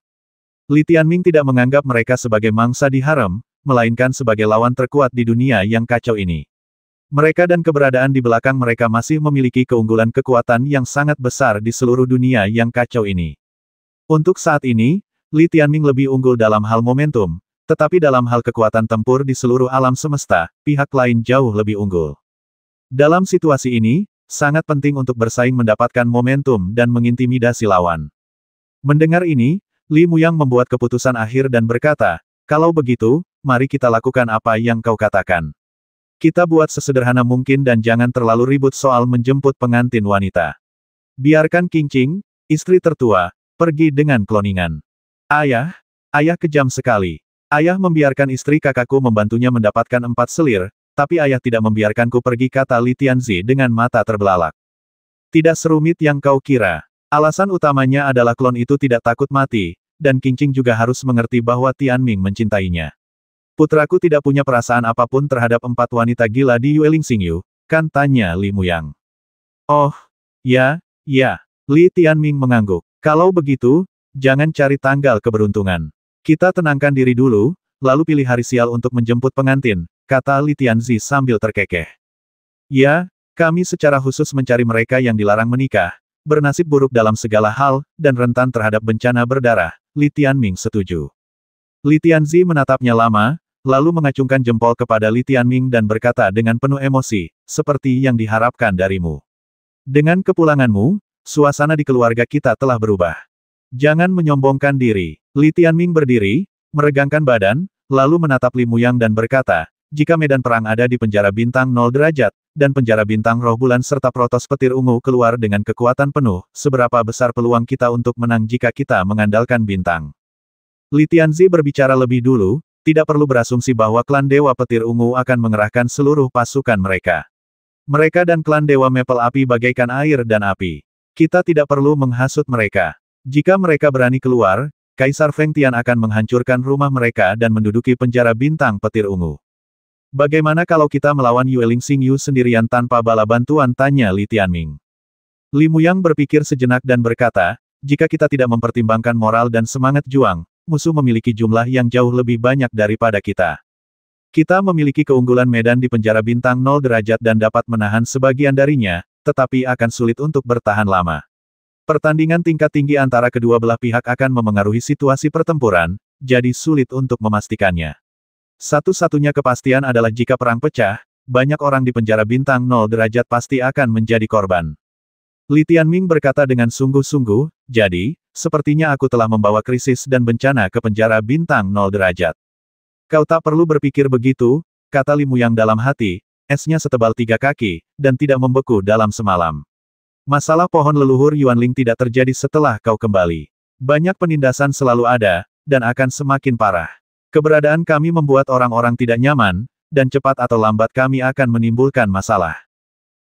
Li Tianming tidak menganggap mereka sebagai mangsa di harem, melainkan sebagai lawan terkuat di dunia yang kacau ini. Mereka dan keberadaan di belakang mereka masih memiliki keunggulan kekuatan yang sangat besar di seluruh dunia yang kacau ini. Untuk saat ini, Li Tianming lebih unggul dalam hal momentum, tetapi dalam hal kekuatan tempur di seluruh alam semesta, pihak lain jauh lebih unggul. Dalam situasi ini, sangat penting untuk bersaing mendapatkan momentum dan mengintimidasi lawan. Mendengar ini, Li Muyang membuat keputusan akhir dan berkata, "Kalau begitu, mari kita lakukan apa yang kau katakan. Kita buat sesederhana mungkin dan jangan terlalu ribut soal menjemput pengantin wanita. Biarkan Qingqing, istri tertua, pergi dengan kloningan." "Ayah, ayah kejam sekali. Ayah membiarkan istri kakakku membantunya mendapatkan 4 selir, tapi ayah tidak membiarkanku pergi," kata Li Tianzi dengan mata terbelalak. "Tidak serumit yang kau kira. Alasan utamanya adalah klon itu tidak takut mati, dan Qingqing juga harus mengerti bahwa Tianming mencintainya. Putraku tidak punya perasaan apapun terhadap 4 wanita gila di Yueling Xingyu, kan?" tanya Li Muyang. "Oh, ya, ya." Li Tianming mengangguk. "Kalau begitu, jangan cari tanggal keberuntungan. Kita tenangkan diri dulu, lalu pilih hari sial untuk menjemput pengantin," kata Li Tianzi sambil terkekeh. "Ya, kami secara khusus mencari mereka yang dilarang menikah, bernasib buruk dalam segala hal, dan rentan terhadap bencana berdarah." Li Tianming setuju. Li Tianzi menatapnya lama, lalu mengacungkan jempol kepada Li Tianming dan berkata dengan penuh emosi, "Seperti yang diharapkan darimu. Dengan kepulanganmu, suasana di keluarga kita telah berubah. Jangan menyombongkan diri." Li Tianming berdiri, meregangkan badan, lalu menatap Li Muyang dan berkata, "Jika medan perang ada di penjara bintang 0 derajat, dan penjara bintang roh bulan serta protos petir ungu keluar dengan kekuatan penuh, seberapa besar peluang kita untuk menang jika kita mengandalkan bintang?" Li Tianzi berbicara lebih dulu, tidak perlu berasumsi bahwa klan Dewa Petir Ungu akan mengerahkan seluruh pasukan mereka. Mereka dan klan Dewa Maple Api bagaikan air dan api. Kita tidak perlu menghasut mereka. Jika mereka berani keluar, Kaisar Feng Tian akan menghancurkan rumah mereka dan menduduki penjara bintang Petir Ungu. "Bagaimana kalau kita melawan Yueling Xingyu sendirian tanpa bala bantuan?" tanya Li Tianming. Li Muyang berpikir sejenak dan berkata, "Jika kita tidak mempertimbangkan moral dan semangat juang, musuh memiliki jumlah yang jauh lebih banyak daripada kita. Kita memiliki keunggulan medan di penjara bintang 0 derajat dan dapat menahan sebagian darinya, tetapi akan sulit untuk bertahan lama. Pertandingan tingkat tinggi antara kedua belah pihak akan memengaruhi situasi pertempuran, jadi sulit untuk memastikannya. Satu-satunya kepastian adalah jika perang pecah, banyak orang di penjara bintang 0 derajat pasti akan menjadi korban." Li Tianming berkata dengan sungguh-sungguh, "Jadi, sepertinya aku telah membawa krisis dan bencana ke penjara bintang 0 derajat." "Kau tak perlu berpikir begitu," kata Li Muyang dalam hati, "esnya setebal 3 kaki, dan tidak membeku dalam semalam. Masalah pohon leluhur Yuanling tidak terjadi setelah kau kembali. Banyak penindasan selalu ada, dan akan semakin parah. Keberadaan kami membuat orang-orang tidak nyaman, dan cepat atau lambat kami akan menimbulkan masalah.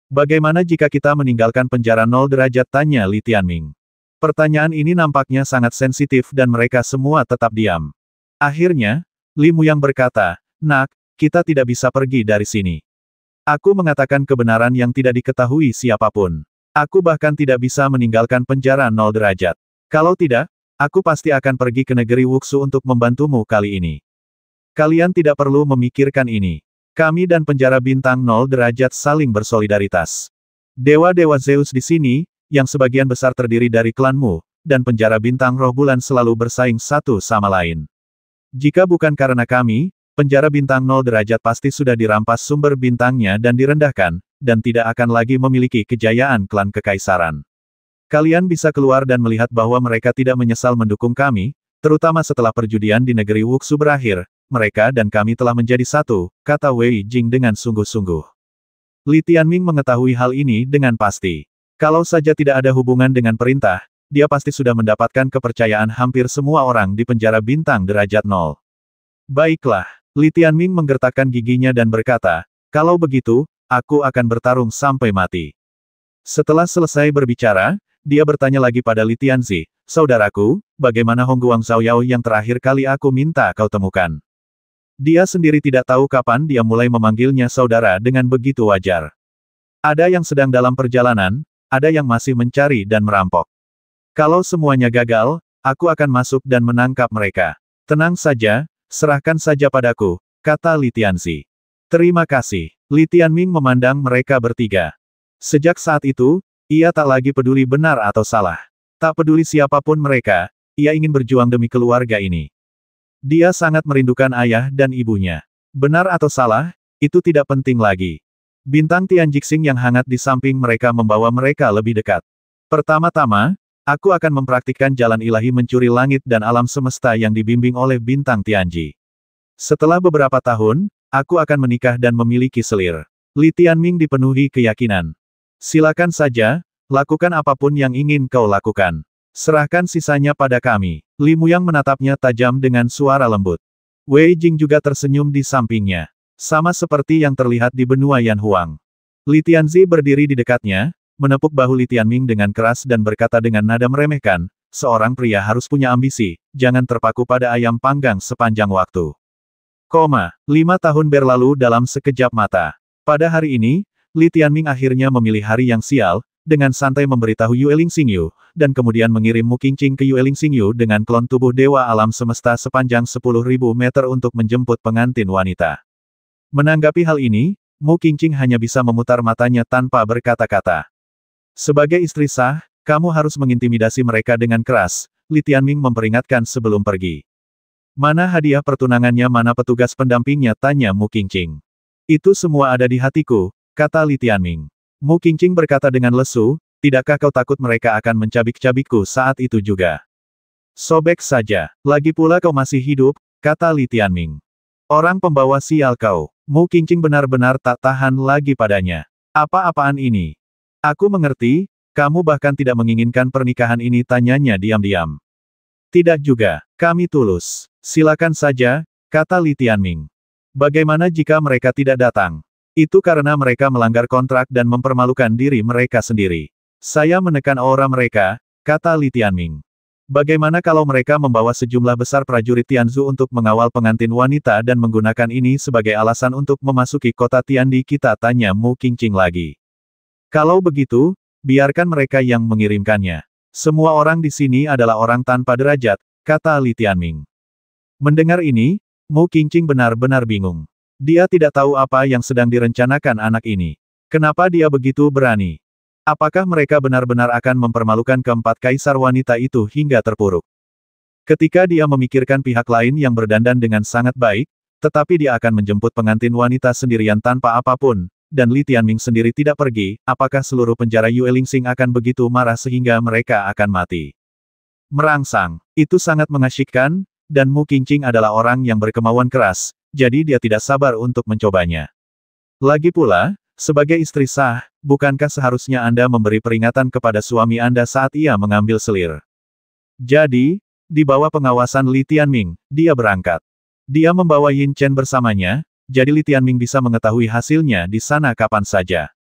Bagaimana jika kita meninggalkan penjara 0 derajat?" tanya Li Tianming. Pertanyaan ini nampaknya sangat sensitif dan mereka semua tetap diam. Akhirnya, Li Muyang berkata, "Nak, kita tidak bisa pergi dari sini. Aku mengatakan kebenaran yang tidak diketahui siapapun. Aku bahkan tidak bisa meninggalkan penjara 0 derajat. Kalau tidak, aku pasti akan pergi ke negeri Wuxu untuk membantumu kali ini. Kalian tidak perlu memikirkan ini. Kami dan penjara bintang 0 derajat saling bersolidaritas. Dewa-dewa Zeus di sini, yang sebagian besar terdiri dari klanmu, dan penjara bintang roh bulan selalu bersaing satu sama lain. Jika bukan karena kami, penjara bintang 0 derajat pasti sudah dirampas sumber bintangnya dan direndahkan, dan tidak akan lagi memiliki kejayaan klan kekaisaran. Kalian bisa keluar dan melihat bahwa mereka tidak menyesal mendukung kami, terutama setelah perjudian di negeri Wuxu berakhir, mereka dan kami telah menjadi satu, kata Wei Jing dengan sungguh-sungguh. Li Tianming mengetahui hal ini dengan pasti. Kalau saja tidak ada hubungan dengan perintah, dia pasti sudah mendapatkan kepercayaan hampir semua orang di penjara bintang derajat 0. Baiklah, Li Tianming menggertakkan giginya dan berkata, kalau begitu, aku akan bertarung sampai mati. Setelah selesai berbicara, dia bertanya lagi pada Li Tianzi, saudaraku, bagaimana Hong Guang Xiaoyao yang terakhir kali aku minta kau temukan? Dia sendiri tidak tahu kapan dia mulai memanggilnya saudara dengan begitu wajar. Ada yang sedang dalam perjalanan, ada yang masih mencari dan merampok. Kalau semuanya gagal, aku akan masuk dan menangkap mereka. Tenang saja, serahkan saja padaku, kata Li Tianzi. Terima kasih. Li Tianming memandang mereka bertiga. Sejak saat itu, ia tak lagi peduli benar atau salah. Tak peduli siapapun mereka, ia ingin berjuang demi keluarga ini. Dia sangat merindukan ayah dan ibunya. Benar atau salah, itu tidak penting lagi. Bintang Tian Jixing yang hangat di samping mereka membawa mereka lebih dekat. Pertama-tama, aku akan mempraktikkan jalan ilahi mencuri langit dan alam semesta yang dibimbing oleh bintang Tianji. Setelah beberapa tahun, aku akan menikah dan memiliki selir. Li Tianming dipenuhi keyakinan. Silakan saja, lakukan apapun yang ingin kau lakukan. Serahkan sisanya pada kami. Li Muyang menatapnya tajam dengan suara lembut. Wei Jing juga tersenyum di sampingnya. Sama seperti yang terlihat di benua Yan Huang. Li Tianzi berdiri di dekatnya, menepuk bahu Li Tianming dengan keras dan berkata dengan nada meremehkan, seorang pria harus punya ambisi, jangan terpaku pada ayam panggang sepanjang waktu. 5 tahun berlalu dalam sekejap mata. Pada hari ini, Li Tianming akhirnya memilih hari yang sial, dengan santai memberitahu Yue Lingxingyu, dan kemudian mengirim Mu Qingqing ke Yue Lingxingyu dengan klon tubuh dewa alam semesta sepanjang 10.000 meter untuk menjemput pengantin wanita. Menanggapi hal ini, Mu Qingqing hanya bisa memutar matanya tanpa berkata-kata. Sebagai istri sah, kamu harus mengintimidasi mereka dengan keras, Li Tianming memperingatkan sebelum pergi. Mana hadiah pertunangannya, mana petugas pendampingnya, tanya Mu Qingqing. Itu semua ada di hatiku, kata Li Tianming. Mu Qingqing berkata dengan lesu, tidakkah kau takut mereka akan mencabik-cabikku saat itu juga? Sobek saja, lagi pula kau masih hidup, kata Li Tianming. Orang pembawa sial kau. Mu Qingqing benar-benar tak tahan lagi padanya. Apa-apaan ini? Aku mengerti, kamu bahkan tidak menginginkan pernikahan ini, tanyanya diam-diam. Tidak juga, kami tulus. Silakan saja, kata Li Tianming. Bagaimana jika mereka tidak datang? Itu karena mereka melanggar kontrak dan mempermalukan diri mereka sendiri. Saya menekan aura mereka, kata Li Tianming. Bagaimana kalau mereka membawa sejumlah besar prajurit Tianzu untuk mengawal pengantin wanita dan menggunakan ini sebagai alasan untuk memasuki kota Tiandi kita, tanya Mu Qingqing lagi. Kalau begitu, biarkan mereka yang mengirimkannya. Semua orang di sini adalah orang tanpa derajat, kata Li Tianming. Mendengar ini, Mu Qingqing benar-benar bingung. Dia tidak tahu apa yang sedang direncanakan anak ini. Kenapa dia begitu berani? Apakah mereka benar-benar akan mempermalukan keempat kaisar wanita itu hingga terpuruk? Ketika dia memikirkan pihak lain yang berdandan dengan sangat baik, tetapi dia akan menjemput pengantin wanita sendirian tanpa apapun, dan Li Tianming sendiri tidak pergi, apakah seluruh penjara Yue Lingxing akan begitu marah sehingga mereka akan mati? Merangsang. Itu sangat mengasyikkan, dan Mu Qingqing adalah orang yang berkemauan keras, jadi dia tidak sabar untuk mencobanya. Lagi pula, sebagai istri sah, bukankah seharusnya Anda memberi peringatan kepada suami Anda saat ia mengambil selir? Jadi, di bawah pengawasan Li Tianming, dia berangkat. Dia membawa Yin Chen bersamanya, jadi Li Tianming bisa mengetahui hasilnya di sana kapan saja.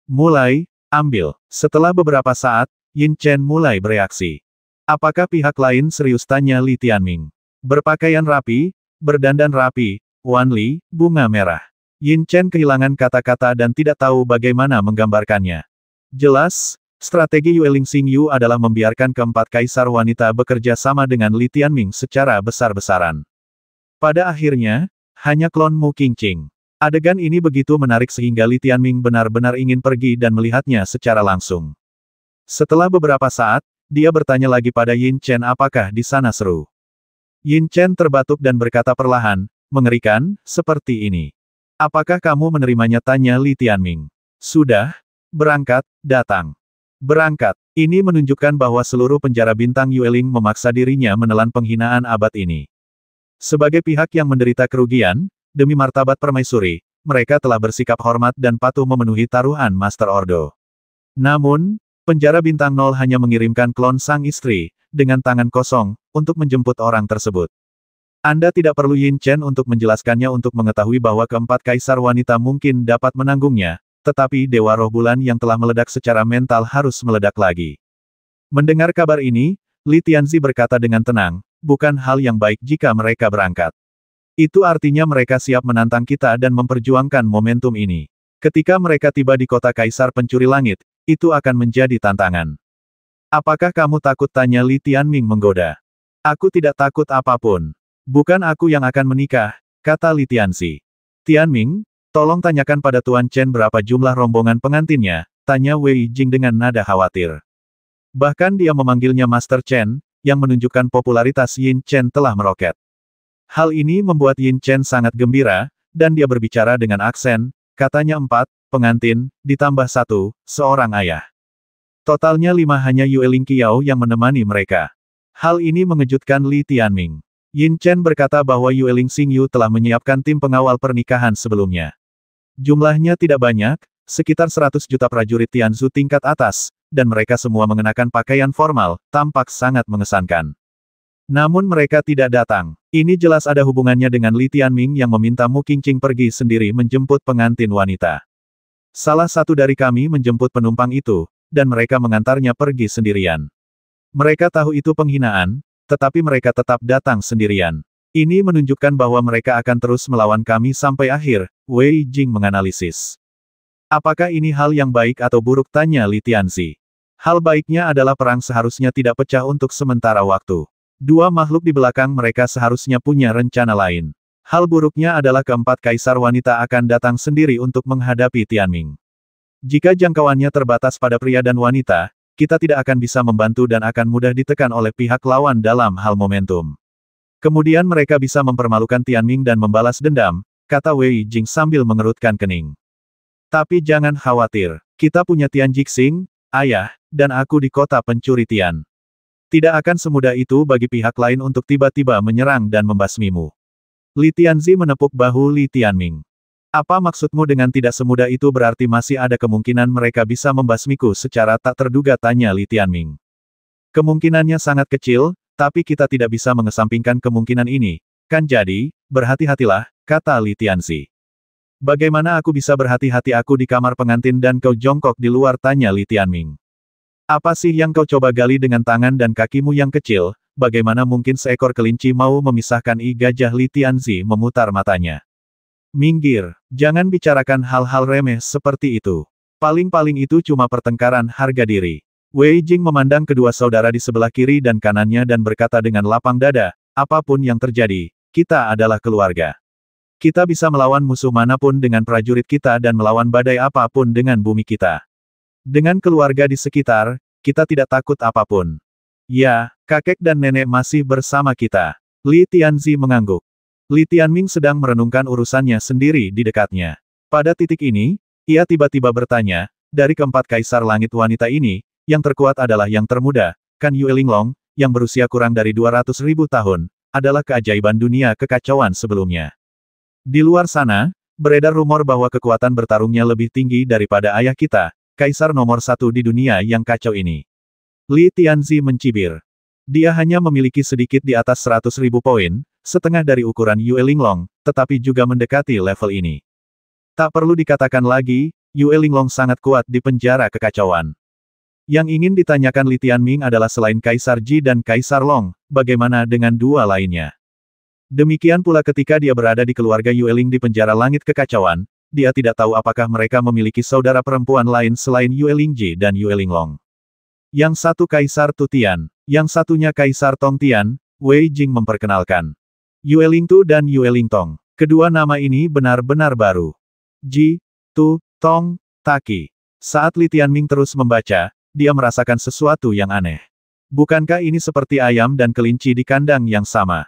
Mulai, ambil. Setelah beberapa saat, Yin Chen mulai bereaksi. Apakah pihak lain serius, tanya Li Tianming. Berpakaian rapi, berdandan rapi, Wan Li, bunga merah. Yin Chen kehilangan kata-kata dan tidak tahu bagaimana menggambarkannya. Jelas, strategi Yue Lingxingyu adalah membiarkan keempat kaisar wanita bekerja sama dengan Li Tianming secara besar-besaran. Pada akhirnya, hanya klon Mu Qingqing. Adegan ini begitu menarik sehingga Li Tianming benar-benar ingin pergi dan melihatnya secara langsung. Setelah beberapa saat, dia bertanya lagi pada Yin Chen, apakah di sana seru? Yin Chen terbatuk dan berkata perlahan, Mengerikan, seperti ini. Apakah kamu menerimanya? Tanya Li Tianming. Sudah. Berangkat, datang. Berangkat. Ini menunjukkan bahwa seluruh penjara bintang Yueling memaksa dirinya menelan penghinaan abad ini. Sebagai pihak yang menderita kerugian, demi martabat permaisuri, mereka telah bersikap hormat dan patuh memenuhi taruhan Master Ordo. Namun, penjara bintang 0 hanya mengirimkan klon sang istri, dengan tangan kosong, untuk menjemput orang tersebut. Anda tidak perlu Yin Chen untuk menjelaskannya untuk mengetahui bahwa keempat kaisar wanita mungkin dapat menanggungnya, tetapi Dewa Roh Bulan yang telah meledak secara mental harus meledak lagi. Mendengar kabar ini, Li Tianzi berkata dengan tenang, bukan hal yang baik jika mereka berangkat. Itu artinya mereka siap menantang kita dan memperjuangkan momentum ini. Ketika mereka tiba di kota Kaisar Pencuri Langit, itu akan menjadi tantangan. Apakah kamu takut? Tanya Li Tianming menggoda. Aku tidak takut apapun. Bukan aku yang akan menikah, kata Li Tianzi. Tianming, tolong tanyakan pada Tuan Chen berapa jumlah rombongan pengantinnya, tanya Wei Jing dengan nada khawatir. Bahkan dia memanggilnya Master Chen, yang menunjukkan popularitas Yin Chen telah meroket. Hal ini membuat Yin Chen sangat gembira, dan dia berbicara dengan aksen, katanya 4, pengantin, ditambah 1, seorang ayah. Totalnya 5 hanya Yueling Qiao yang menemani mereka. Hal ini mengejutkan Li Tianming. Yin Chen berkata bahwa Yueling Xingyu telah menyiapkan tim pengawal pernikahan sebelumnya. Jumlahnya tidak banyak, sekitar 100 juta prajurit Tianzu tingkat atas, dan mereka semua mengenakan pakaian formal, tampak sangat mengesankan. Namun mereka tidak datang. Ini jelas ada hubungannya dengan Li Tianming yang meminta Mu Qingqing pergi sendiri menjemput pengantin wanita. Salah satu dari kami menjemput penumpang itu, dan mereka mengantarnya pergi sendirian. Mereka tahu itu penghinaan, tetapi mereka tetap datang sendirian. Ini menunjukkan bahwa mereka akan terus melawan kami sampai akhir, Wei Jing menganalisis. Apakah ini hal yang baik atau buruk? Tanya Li Tianzi. Hal baiknya adalah perang seharusnya tidak pecah untuk sementara waktu. Dua makhluk di belakang mereka seharusnya punya rencana lain. Hal buruknya adalah keempat kaisar wanita akan datang sendiri untuk menghadapi Tianming. Jika jangkauannya terbatas pada pria dan wanita, kita tidak akan bisa membantu dan akan mudah ditekan oleh pihak lawan dalam hal momentum. Kemudian mereka bisa mempermalukan Tianming dan membalas dendam, kata Wei Jing sambil mengerutkan kening. Tapi jangan khawatir, kita punya Tian Jixing, ayah, dan aku di kota pencuri Tian. Tidak akan semudah itu bagi pihak lain untuk tiba-tiba menyerang dan membasmimu. Li Tianzi menepuk bahu Li Tianming. Apa maksudmu dengan tidak semudah itu? Berarti masih ada kemungkinan mereka bisa membasmiku secara tak terduga, tanya Li Tianming. Kemungkinannya sangat kecil, tapi kita tidak bisa mengesampingkan kemungkinan ini, kan? Jadi, berhati-hatilah, kata Li Tianzi. Bagaimana aku bisa berhati-hati? Aku di kamar pengantin dan kau jongkok di luar, tanya Li Tianming. Apa sih yang kau coba gali dengan tangan dan kakimu yang kecil? Bagaimana mungkin seekor kelinci mau memisahkan gajah? Li Tianzi memutar matanya. Minggir, jangan bicarakan hal-hal remeh seperti itu. Paling-paling itu cuma pertengkaran harga diri. Wei Jing memandang kedua saudara di sebelah kiri dan kanannya dan berkata dengan lapang dada, apapun yang terjadi, kita adalah keluarga. Kita bisa melawan musuh manapun dengan prajurit kita dan melawan badai apapun dengan bumi kita. Dengan keluarga di sekitar, kita tidak takut apapun. Ya, kakek dan nenek masih bersama kita. Li Tianzi mengangguk. Li Tianming sedang merenungkan urusannya sendiri di dekatnya. Pada titik ini, ia tiba-tiba bertanya, dari keempat kaisar langit wanita ini, yang terkuat adalah yang termuda, kan Yue Linglong, yang berusia kurang dari 200.000 tahun, adalah keajaiban dunia kekacauan sebelumnya. Di luar sana, beredar rumor bahwa kekuatan bertarungnya lebih tinggi daripada ayah kita, kaisar nomor 1 di dunia yang kacau ini. Li Tianzi mencibir. Dia hanya memiliki sedikit di atas 100.000 poin, setengah dari ukuran Yue Linglong, tetapi juga mendekati level ini. Tak perlu dikatakan lagi, Yue Linglong sangat kuat di penjara kekacauan. Yang ingin ditanyakan Li Tianming adalah selain Kaisar Ji dan Kaisar Long, bagaimana dengan dua lainnya? Demikian pula ketika dia berada di keluarga Yueling di penjara langit kekacauan, dia tidak tahu apakah mereka memiliki saudara perempuan lain selain Yueling Ji dan Yue Linglong. Yang satu Kaisar Tu Tian, yang satunya Kaisar Tong Tian, Wei Jing memperkenalkan. Yueling Tu dan Yueling Tong. Kedua nama ini benar-benar baru. Ji, Tu, Tong, Taki. Saat Li Tianming terus membaca, dia merasakan sesuatu yang aneh. Bukankah ini seperti ayam dan kelinci di kandang yang sama?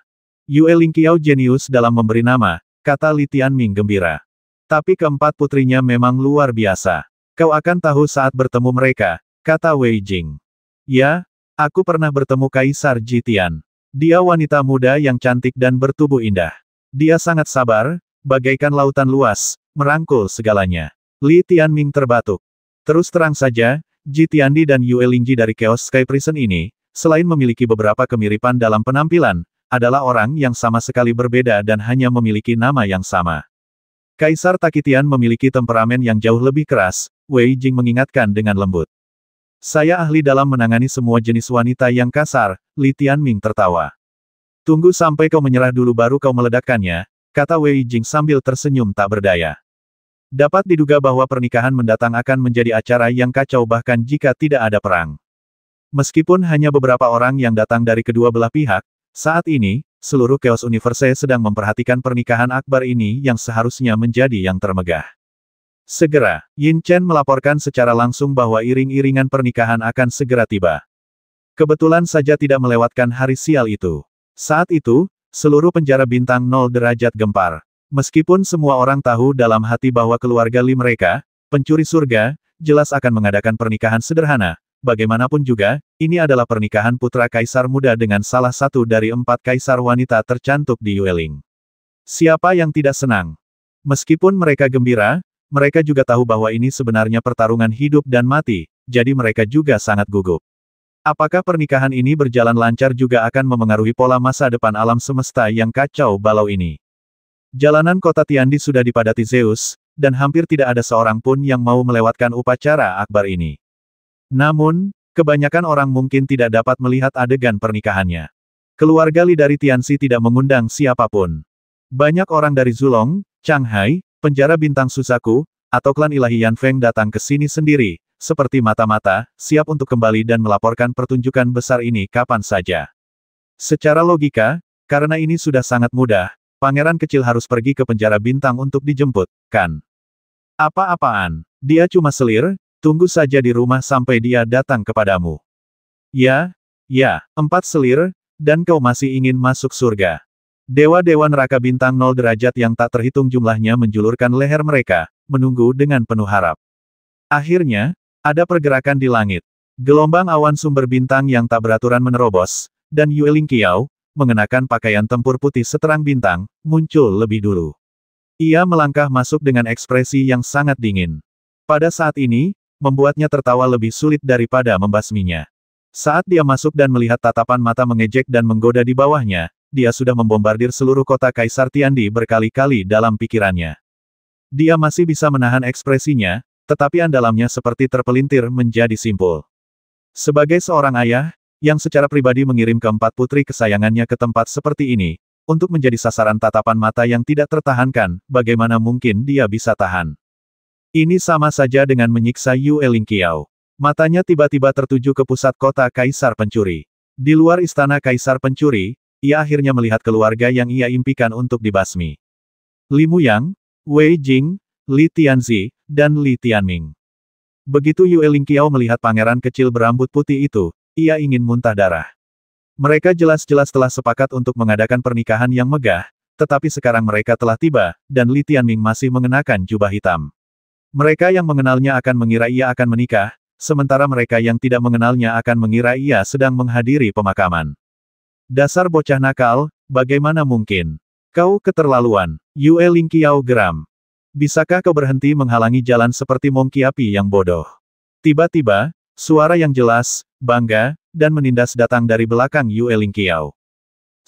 Yue Lingqiao jenius dalam memberi nama, kata Li Tianming gembira. Tapi keempat putrinya memang luar biasa. Kau akan tahu saat bertemu mereka, kata Wei Jing. Ya, aku pernah bertemu Kaisar Jitian. Dia wanita muda yang cantik dan bertubuh indah. Dia sangat sabar, bagaikan lautan luas, merangkul segalanya. Li Tianming terbatuk. Terus terang saja, Jitiandi dan Yue Lingji dari Chaos Sky Prison ini, selain memiliki beberapa kemiripan dalam penampilan, adalah orang yang sama sekali berbeda dan hanya memiliki nama yang sama. Kaisar Takitian memiliki temperamen yang jauh lebih keras, Wei Jing mengingatkan dengan lembut. Saya ahli dalam menangani semua jenis wanita yang kasar, Li Tianming tertawa. Tunggu sampai kau menyerah dulu baru kau meledakkannya, kata Wei Jing sambil tersenyum tak berdaya. Dapat diduga bahwa pernikahan mendatang akan menjadi acara yang kacau bahkan jika tidak ada perang. Meskipun hanya beberapa orang yang datang dari kedua belah pihak, saat ini, seluruh Chaos Universe sedang memperhatikan pernikahan akbar ini yang seharusnya menjadi yang termegah. Segera, Yin Chen melaporkan secara langsung bahwa iring-iringan pernikahan akan segera tiba. Kebetulan saja tidak melewatkan hari sial itu. Saat itu, seluruh penjara bintang 0 derajat gempar. Meskipun semua orang tahu dalam hati bahwa keluarga Li mereka, pencuri surga, jelas akan mengadakan pernikahan sederhana. Bagaimanapun juga, ini adalah pernikahan putra kaisar muda dengan salah satu dari 4 kaisar wanita tercantik di Yueling. Siapa yang tidak senang? Meskipun mereka gembira, mereka juga tahu bahwa ini sebenarnya pertarungan hidup dan mati, jadi mereka juga sangat gugup. Apakah pernikahan ini berjalan lancar juga akan memengaruhi pola masa depan alam semesta yang kacau balau ini. Jalanan kota Tiandi sudah dipadati Zeus, dan hampir tidak ada seorang pun yang mau melewatkan upacara akbar ini. Namun, kebanyakan orang mungkin tidak dapat melihat adegan pernikahannya. Keluarga Li dari Tianxi tidak mengundang siapapun. Banyak orang dari Zulong, Shanghai, penjara bintang Susaku, atau klan ilahi Yan Feng datang ke sini sendiri, seperti mata-mata, siap untuk kembali dan melaporkan pertunjukan besar ini kapan saja. Secara logika, karena ini sudah sangat mudah, pangeran kecil harus pergi ke penjara bintang untuk dijemput, kan? Apa-apaan, dia cuma selir, tunggu saja di rumah sampai dia datang kepadamu. Ya, 4 selir, dan kau masih ingin masuk surga. Dewa-dewa neraka bintang 0 derajat yang tak terhitung jumlahnya menjulurkan leher mereka, menunggu dengan penuh harap. Akhirnya, ada pergerakan di langit. Gelombang awan sumber bintang yang tak beraturan menerobos, dan Yue Lingqiao, mengenakan pakaian tempur putih seterang bintang, muncul lebih dulu. Ia melangkah masuk dengan ekspresi yang sangat dingin. Pada saat ini, membuatnya tertawa lebih sulit daripada membasminya. Saat dia masuk dan melihat tatapan mata mengejek dan menggoda di bawahnya, dia sudah membombardir seluruh kota Kaisar Tiandi berkali-kali dalam pikirannya. Dia masih bisa menahan ekspresinya, tetapi andalamnya seperti terpelintir menjadi simpul. Sebagai seorang ayah, yang secara pribadi mengirim keempat putri kesayangannya ke tempat seperti ini, untuk menjadi sasaran tatapan mata yang tidak tertahankan, bagaimana mungkin dia bisa tahan? Ini sama saja dengan menyiksa Yue Lingqiao. Matanya tiba-tiba tertuju ke pusat kota Kaisar Pencuri. Di luar istana Kaisar Pencuri, ia akhirnya melihat keluarga yang ia impikan untuk dibasmi. Li Muyang, Wei Jing, Li Tianzi, dan Li Tianming. Begitu Yue Lingqiao melihat pangeran kecil berambut putih itu, ia ingin muntah darah. Mereka jelas-jelas telah sepakat untuk mengadakan pernikahan yang megah, tetapi sekarang mereka telah tiba, dan Li Tianming masih mengenakan jubah hitam. Mereka yang mengenalnya akan mengira ia akan menikah, sementara mereka yang tidak mengenalnya akan mengira ia sedang menghadiri pemakaman. Dasar bocah nakal, bagaimana mungkin? Kau keterlaluan, Yue Lingqiao geram. Bisakah kau berhenti menghalangi jalan seperti monkey api yang bodoh? Tiba-tiba, suara yang jelas, bangga, dan menindas datang dari belakang Yue Lingqiao.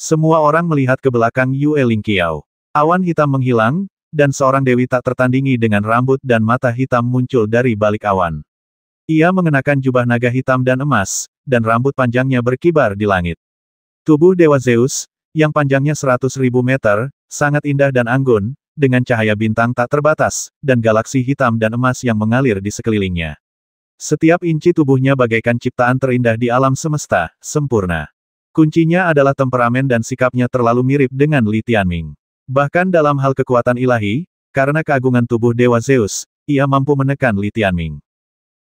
Semua orang melihat ke belakang Yue Lingqiao. Awan hitam menghilang, dan seorang dewi tak tertandingi dengan rambut dan mata hitam muncul dari balik awan. Ia mengenakan jubah naga hitam dan emas, dan rambut panjangnya berkibar di langit. Tubuh Dewa Zeus, yang panjangnya 100.000 meter, sangat indah dan anggun, dengan cahaya bintang tak terbatas, dan galaksi hitam dan emas yang mengalir di sekelilingnya. Setiap inci tubuhnya bagaikan ciptaan terindah di alam semesta, sempurna. Kuncinya adalah temperamen dan sikapnya terlalu mirip dengan Li Tianming. Bahkan dalam hal kekuatan ilahi, karena keagungan tubuh Dewa Zeus, ia mampu menekan Li Tianming.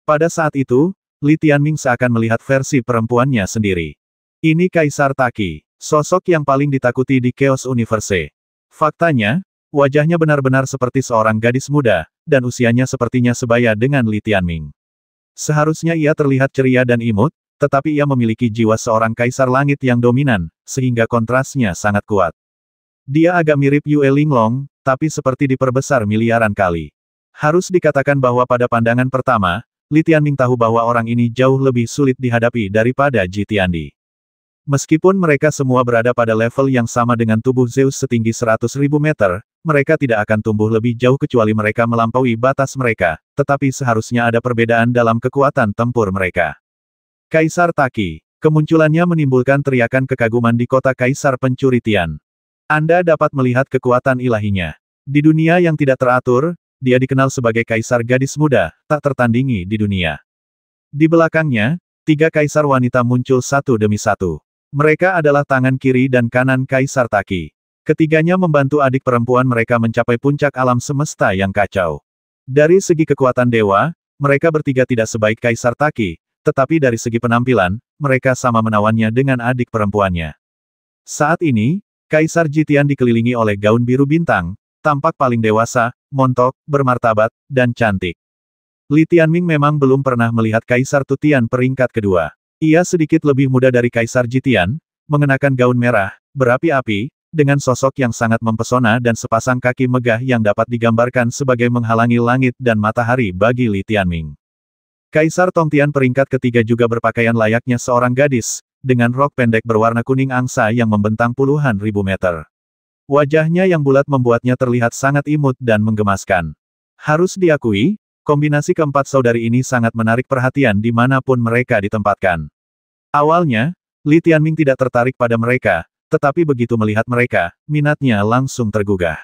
Pada saat itu, Li Tianming seakan melihat versi perempuannya sendiri. Ini Kaisar Taki. Sosok yang paling ditakuti di Chaos Universe. Faktanya, wajahnya benar-benar seperti seorang gadis muda, dan usianya sepertinya sebaya dengan Li Tianming. Seharusnya ia terlihat ceria dan imut, tetapi ia memiliki jiwa seorang kaisar langit yang dominan, sehingga kontrasnya sangat kuat. Dia agak mirip Yue Linglong, tapi seperti diperbesar miliaran kali. Harus dikatakan bahwa pada pandangan pertama, Li Tianming tahu bahwa orang ini jauh lebih sulit dihadapi daripada Ji Tiandi. Meskipun mereka semua berada pada level yang sama dengan tubuh Zeus setinggi 100.000 meter, mereka tidak akan tumbuh lebih jauh kecuali mereka melampaui batas mereka, tetapi seharusnya ada perbedaan dalam kekuatan tempur mereka. Kaisar Taki. Kemunculannya menimbulkan teriakan kekaguman di kota Kaisar Pencuri Tian. Anda dapat melihat kekuatan ilahinya. Di dunia yang tidak teratur, dia dikenal sebagai Kaisar Gadis Muda, tak tertandingi di dunia. Di belakangnya, 3 kaisar wanita muncul satu demi satu. Mereka adalah tangan kiri dan kanan Kaisar Taki. Ketiganya membantu adik perempuan mereka mencapai puncak alam semesta yang kacau. Dari segi kekuatan dewa, mereka bertiga tidak sebaik Kaisar Taki, tetapi dari segi penampilan, mereka sama menawannya dengan adik perempuannya. Saat ini, Kaisar Ji Tian dikelilingi oleh gaun biru bintang, tampak paling dewasa, montok, bermartabat, dan cantik. Li Tianming memang belum pernah melihat Kaisar Tu Tian peringkat kedua. Ia sedikit lebih muda dari Kaisar Ji Tian, mengenakan gaun merah, berapi-api, dengan sosok yang sangat mempesona dan sepasang kaki megah yang dapat digambarkan sebagai menghalangi langit dan matahari bagi Li Tianming. Kaisar Tongtian peringkat ketiga juga berpakaian layaknya seorang gadis, dengan rok pendek berwarna kuning angsa yang membentang puluhan ribu meter. Wajahnya yang bulat membuatnya terlihat sangat imut dan menggemaskan. Harus diakui, kombinasi keempat saudari ini sangat menarik perhatian dimanapun mereka ditempatkan. Awalnya, Li Tianming tidak tertarik pada mereka, tetapi begitu melihat mereka, minatnya langsung tergugah.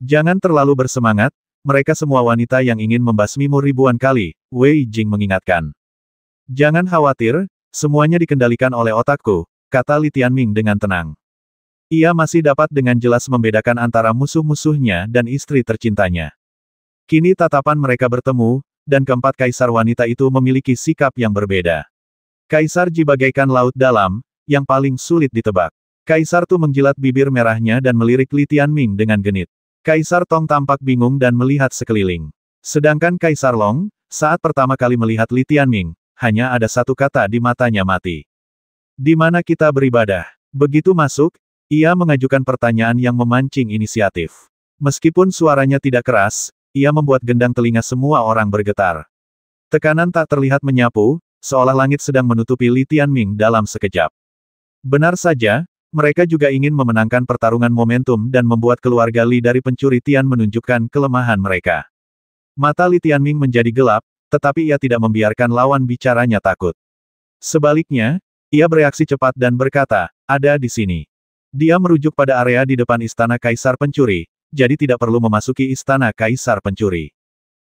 Jangan terlalu bersemangat, mereka semua wanita yang ingin membasmimu ribuan kali, Wei Jing mengingatkan. Jangan khawatir, semuanya dikendalikan oleh otakku, kata Li Tianming dengan tenang. Ia masih dapat dengan jelas membedakan antara musuh-musuhnya dan istri tercintanya. Kini tatapan mereka bertemu, dan keempat kaisar wanita itu memiliki sikap yang berbeda. Kaisar Ji bagaikan laut dalam, yang paling sulit ditebak. Kaisar Tu menjilat bibir merahnya dan melirik Li Tianming dengan genit. Kaisar Tong tampak bingung dan melihat sekeliling. Sedangkan Kaisar Long, saat pertama kali melihat Li Tianming, hanya ada satu kata di matanya mati. Di mana kita beribadah? Begitu masuk, ia mengajukan pertanyaan yang memancing inisiatif. Meskipun suaranya tidak keras, ia membuat gendang telinga semua orang bergetar. Tekanan tak terlihat menyapu, seolah langit sedang menutupi Li Tianming dalam sekejap. Benar saja, mereka juga ingin memenangkan pertarungan momentum dan membuat keluarga Li dari pencuri Tian menunjukkan kelemahan mereka. Mata Li Tianming menjadi gelap, tetapi ia tidak membiarkan lawan bicaranya takut. Sebaliknya, ia bereaksi cepat dan berkata, ada di sini. Dia merujuk pada area di depan Istana Kaisar Pencuri, jadi tidak perlu memasuki Istana Kaisar Pencuri.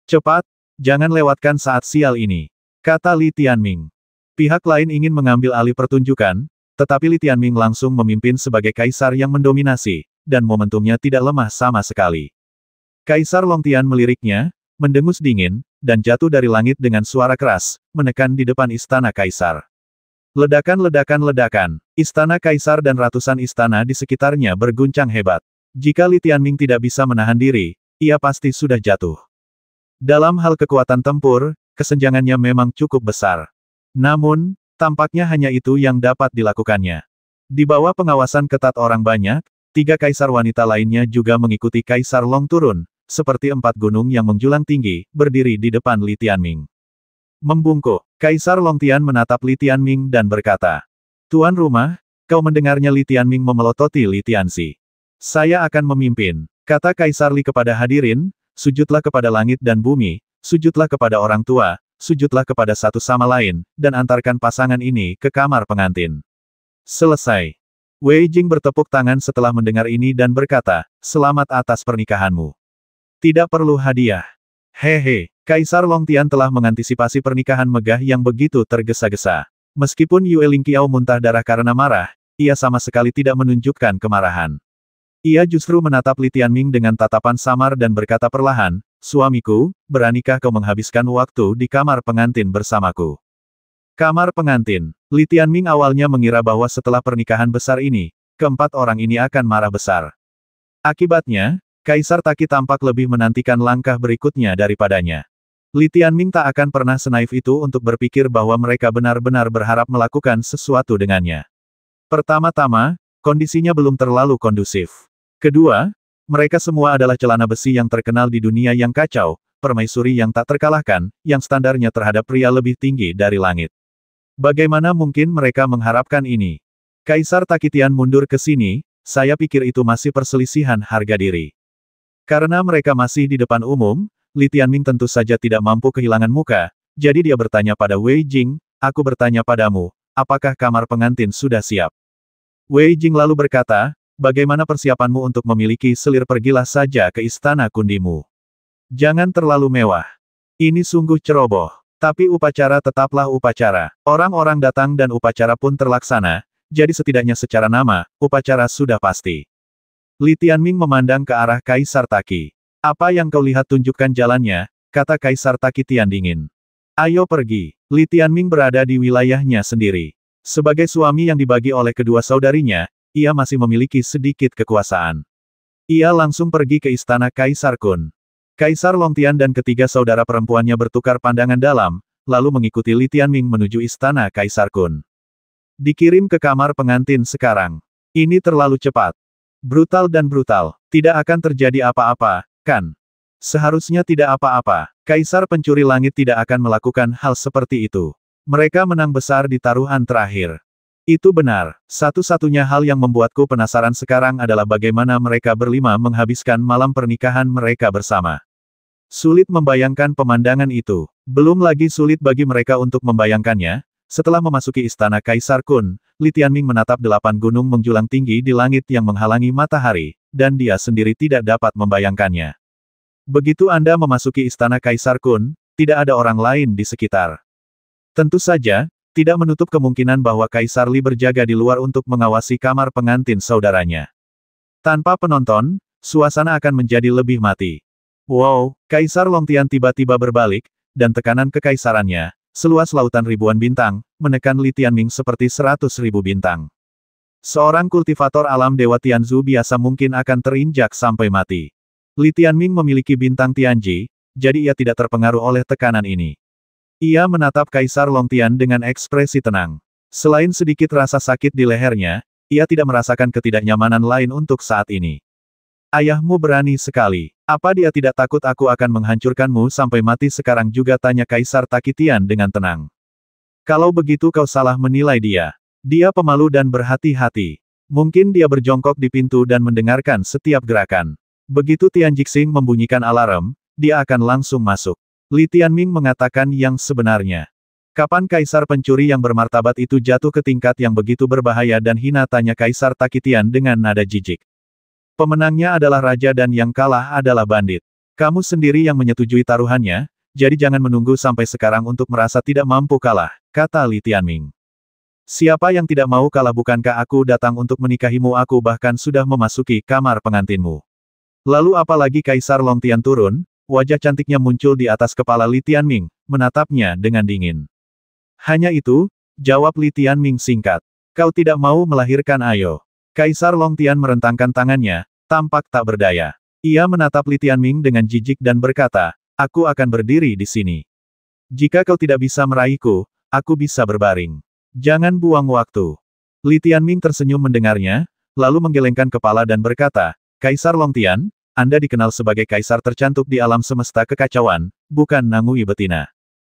Cepat, jangan lewatkan saat sial ini, kata Li Tianming. Pihak lain ingin mengambil alih pertunjukan, tetapi Li Tianming langsung memimpin sebagai kaisar yang mendominasi, dan momentumnya tidak lemah sama sekali. Kaisar Longtian meliriknya, mendengus dingin, dan jatuh dari langit dengan suara keras, menekan di depan Istana Kaisar. Ledakan-ledakan-ledakan, Istana Kaisar dan ratusan istana di sekitarnya berguncang hebat. Jika Li Tianming tidak bisa menahan diri, ia pasti sudah jatuh. Dalam hal kekuatan tempur, kesenjangannya memang cukup besar. Namun, tampaknya hanya itu yang dapat dilakukannya. Di bawah pengawasan ketat orang banyak, 3 kaisar wanita lainnya juga mengikuti Kaisar Long turun, seperti 4 gunung yang menjulang tinggi, berdiri di depan Li Tianming. Membungkuk, Kaisar Longtian menatap Li Tianming dan berkata, Tuan rumah, kau mendengarnya? Li Tianming memelototi Li Tianxi. Saya akan memimpin, kata Kaisar Li kepada hadirin, sujudlah kepada langit dan bumi, sujudlah kepada orang tua, sujudlah kepada satu sama lain, dan antarkan pasangan ini ke kamar pengantin. Selesai. Wei Jing bertepuk tangan setelah mendengar ini dan berkata, selamat atas pernikahanmu. Tidak perlu hadiah. Hehe, Kaisar Longtian telah mengantisipasi pernikahan megah yang begitu tergesa-gesa. Meskipun Yue Lingqiao muntah darah karena marah, ia sama sekali tidak menunjukkan kemarahan. Ia justru menatap Li Tianming dengan tatapan samar dan berkata perlahan, suamiku, beranikah kau menghabiskan waktu di kamar pengantin bersamaku? Kamar pengantin. Li Tianming awalnya mengira bahwa setelah pernikahan besar ini, keempat orang ini akan marah besar. Akibatnya, Kaisar Taki tampak lebih menantikan langkah berikutnya daripadanya. Li Tianming tak akan pernah senaif itu untuk berpikir bahwa mereka benar-benar berharap melakukan sesuatu dengannya. Pertama-tama, kondisinya belum terlalu kondusif. Kedua, mereka semua adalah celana besi yang terkenal di dunia yang kacau, permaisuri yang tak terkalahkan, yang standarnya terhadap pria lebih tinggi dari langit. Bagaimana mungkin mereka mengharapkan ini? Kaisar Takitian mundur ke sini, saya pikir itu masih perselisihan harga diri. Karena mereka masih di depan umum, Li Tianming tentu saja tidak mampu kehilangan muka, jadi dia bertanya pada Wei Jing, aku bertanya padamu, apakah kamar pengantin sudah siap? Wei Jing lalu berkata, bagaimana persiapanmu untuk memiliki selir, pergilah saja ke istana kundimu. Jangan terlalu mewah. Ini sungguh ceroboh. Tapi upacara tetaplah upacara. Orang-orang datang dan upacara pun terlaksana, jadi setidaknya secara nama, upacara sudah pasti. Li Tianming memandang ke arah Kaisar Taki. Apa yang kau lihat, tunjukkan jalannya, kata Kaisar Taki Tian dingin. Ayo pergi. Li Tianming berada di wilayahnya sendiri. Sebagai suami yang dibagi oleh kedua saudarinya, ia masih memiliki sedikit kekuasaan. Ia langsung pergi ke istana Kaisar Kun. Kaisar Longtian dan ketiga saudara perempuannya bertukar pandangan dalam, lalu mengikuti Li Tianming menuju istana Kaisar Kun. Dikirim ke kamar pengantin sekarang. Ini terlalu cepat. Brutal dan brutal. Tidak akan terjadi apa-apa, kan? Seharusnya tidak apa-apa. Kaisar pencuri langit tidak akan melakukan hal seperti itu. Mereka menang besar di taruhan terakhir. Itu benar. Satu-satunya hal yang membuatku penasaran sekarang adalah bagaimana mereka berlima menghabiskan malam pernikahan mereka bersama. Sulit membayangkan pemandangan itu. Belum lagi sulit bagi mereka untuk membayangkannya. Setelah memasuki istana Kaisar Kun, Li Tianming menatap 8 gunung menjulang tinggi di langit yang menghalangi matahari, dan dia sendiri tidak dapat membayangkannya. Begitu Anda memasuki istana Kaisar Kun, tidak ada orang lain di sekitar. Tentu saja, tidak menutup kemungkinan bahwa Kaisar Li berjaga di luar untuk mengawasi kamar pengantin saudaranya. Tanpa penonton, suasana akan menjadi lebih mati. Wow, Kaisar Longtian tiba-tiba berbalik, dan tekanan kekaisarannya, seluas lautan ribuan bintang, menekan Li Tianming seperti 100.000 bintang. Seorang kultivator alam Dewa Tianzu biasa mungkin akan terinjak sampai mati. Li Tianming memiliki bintang Tianji, jadi ia tidak terpengaruh oleh tekanan ini. Ia menatap Kaisar Longtian dengan ekspresi tenang. Selain sedikit rasa sakit di lehernya, ia tidak merasakan ketidaknyamanan lain untuk saat ini. Ayahmu berani sekali. Apa dia tidak takut aku akan menghancurkanmu sampai mati sekarang juga, tanya Kaisar Takitian dengan tenang. Kalau begitu kau salah menilai dia. Dia pemalu dan berhati-hati. Mungkin dia berjongkok di pintu dan mendengarkan setiap gerakan. Begitu Tian Jixing membunyikan alarm, dia akan langsung masuk. Li Tianming mengatakan yang sebenarnya. Kapan Kaisar pencuri yang bermartabat itu jatuh ke tingkat yang begitu berbahaya dan hina, tanya Kaisar Takitian dengan nada jijik. Pemenangnya adalah raja dan yang kalah adalah bandit. Kamu sendiri yang menyetujui taruhannya, jadi jangan menunggu sampai sekarang untuk merasa tidak mampu kalah, kata Li Tianming. Siapa yang tidak mau kalah? Bukankah aku datang untuk menikahimu? Aku bahkan sudah memasuki kamar pengantinmu. Lalu apalagi? Kaisar Longtian turun, wajah cantiknya muncul di atas kepala Li Tianming, menatapnya dengan dingin. Hanya itu, jawab Li Tianming singkat. Kau tidak mau melahirkan? Ayo. Kaisar Longtian merentangkan tangannya, tampak tak berdaya. Ia menatap Li Tianming dengan jijik dan berkata, aku akan berdiri di sini. Jika kau tidak bisa meraihku, aku bisa berbaring. Jangan buang waktu. Li Tianming tersenyum mendengarnya, lalu menggelengkan kepala dan berkata, Kaisar Longtian, Anda dikenal sebagai kaisar tercantik di alam semesta kekacauan, bukan Nangui betina.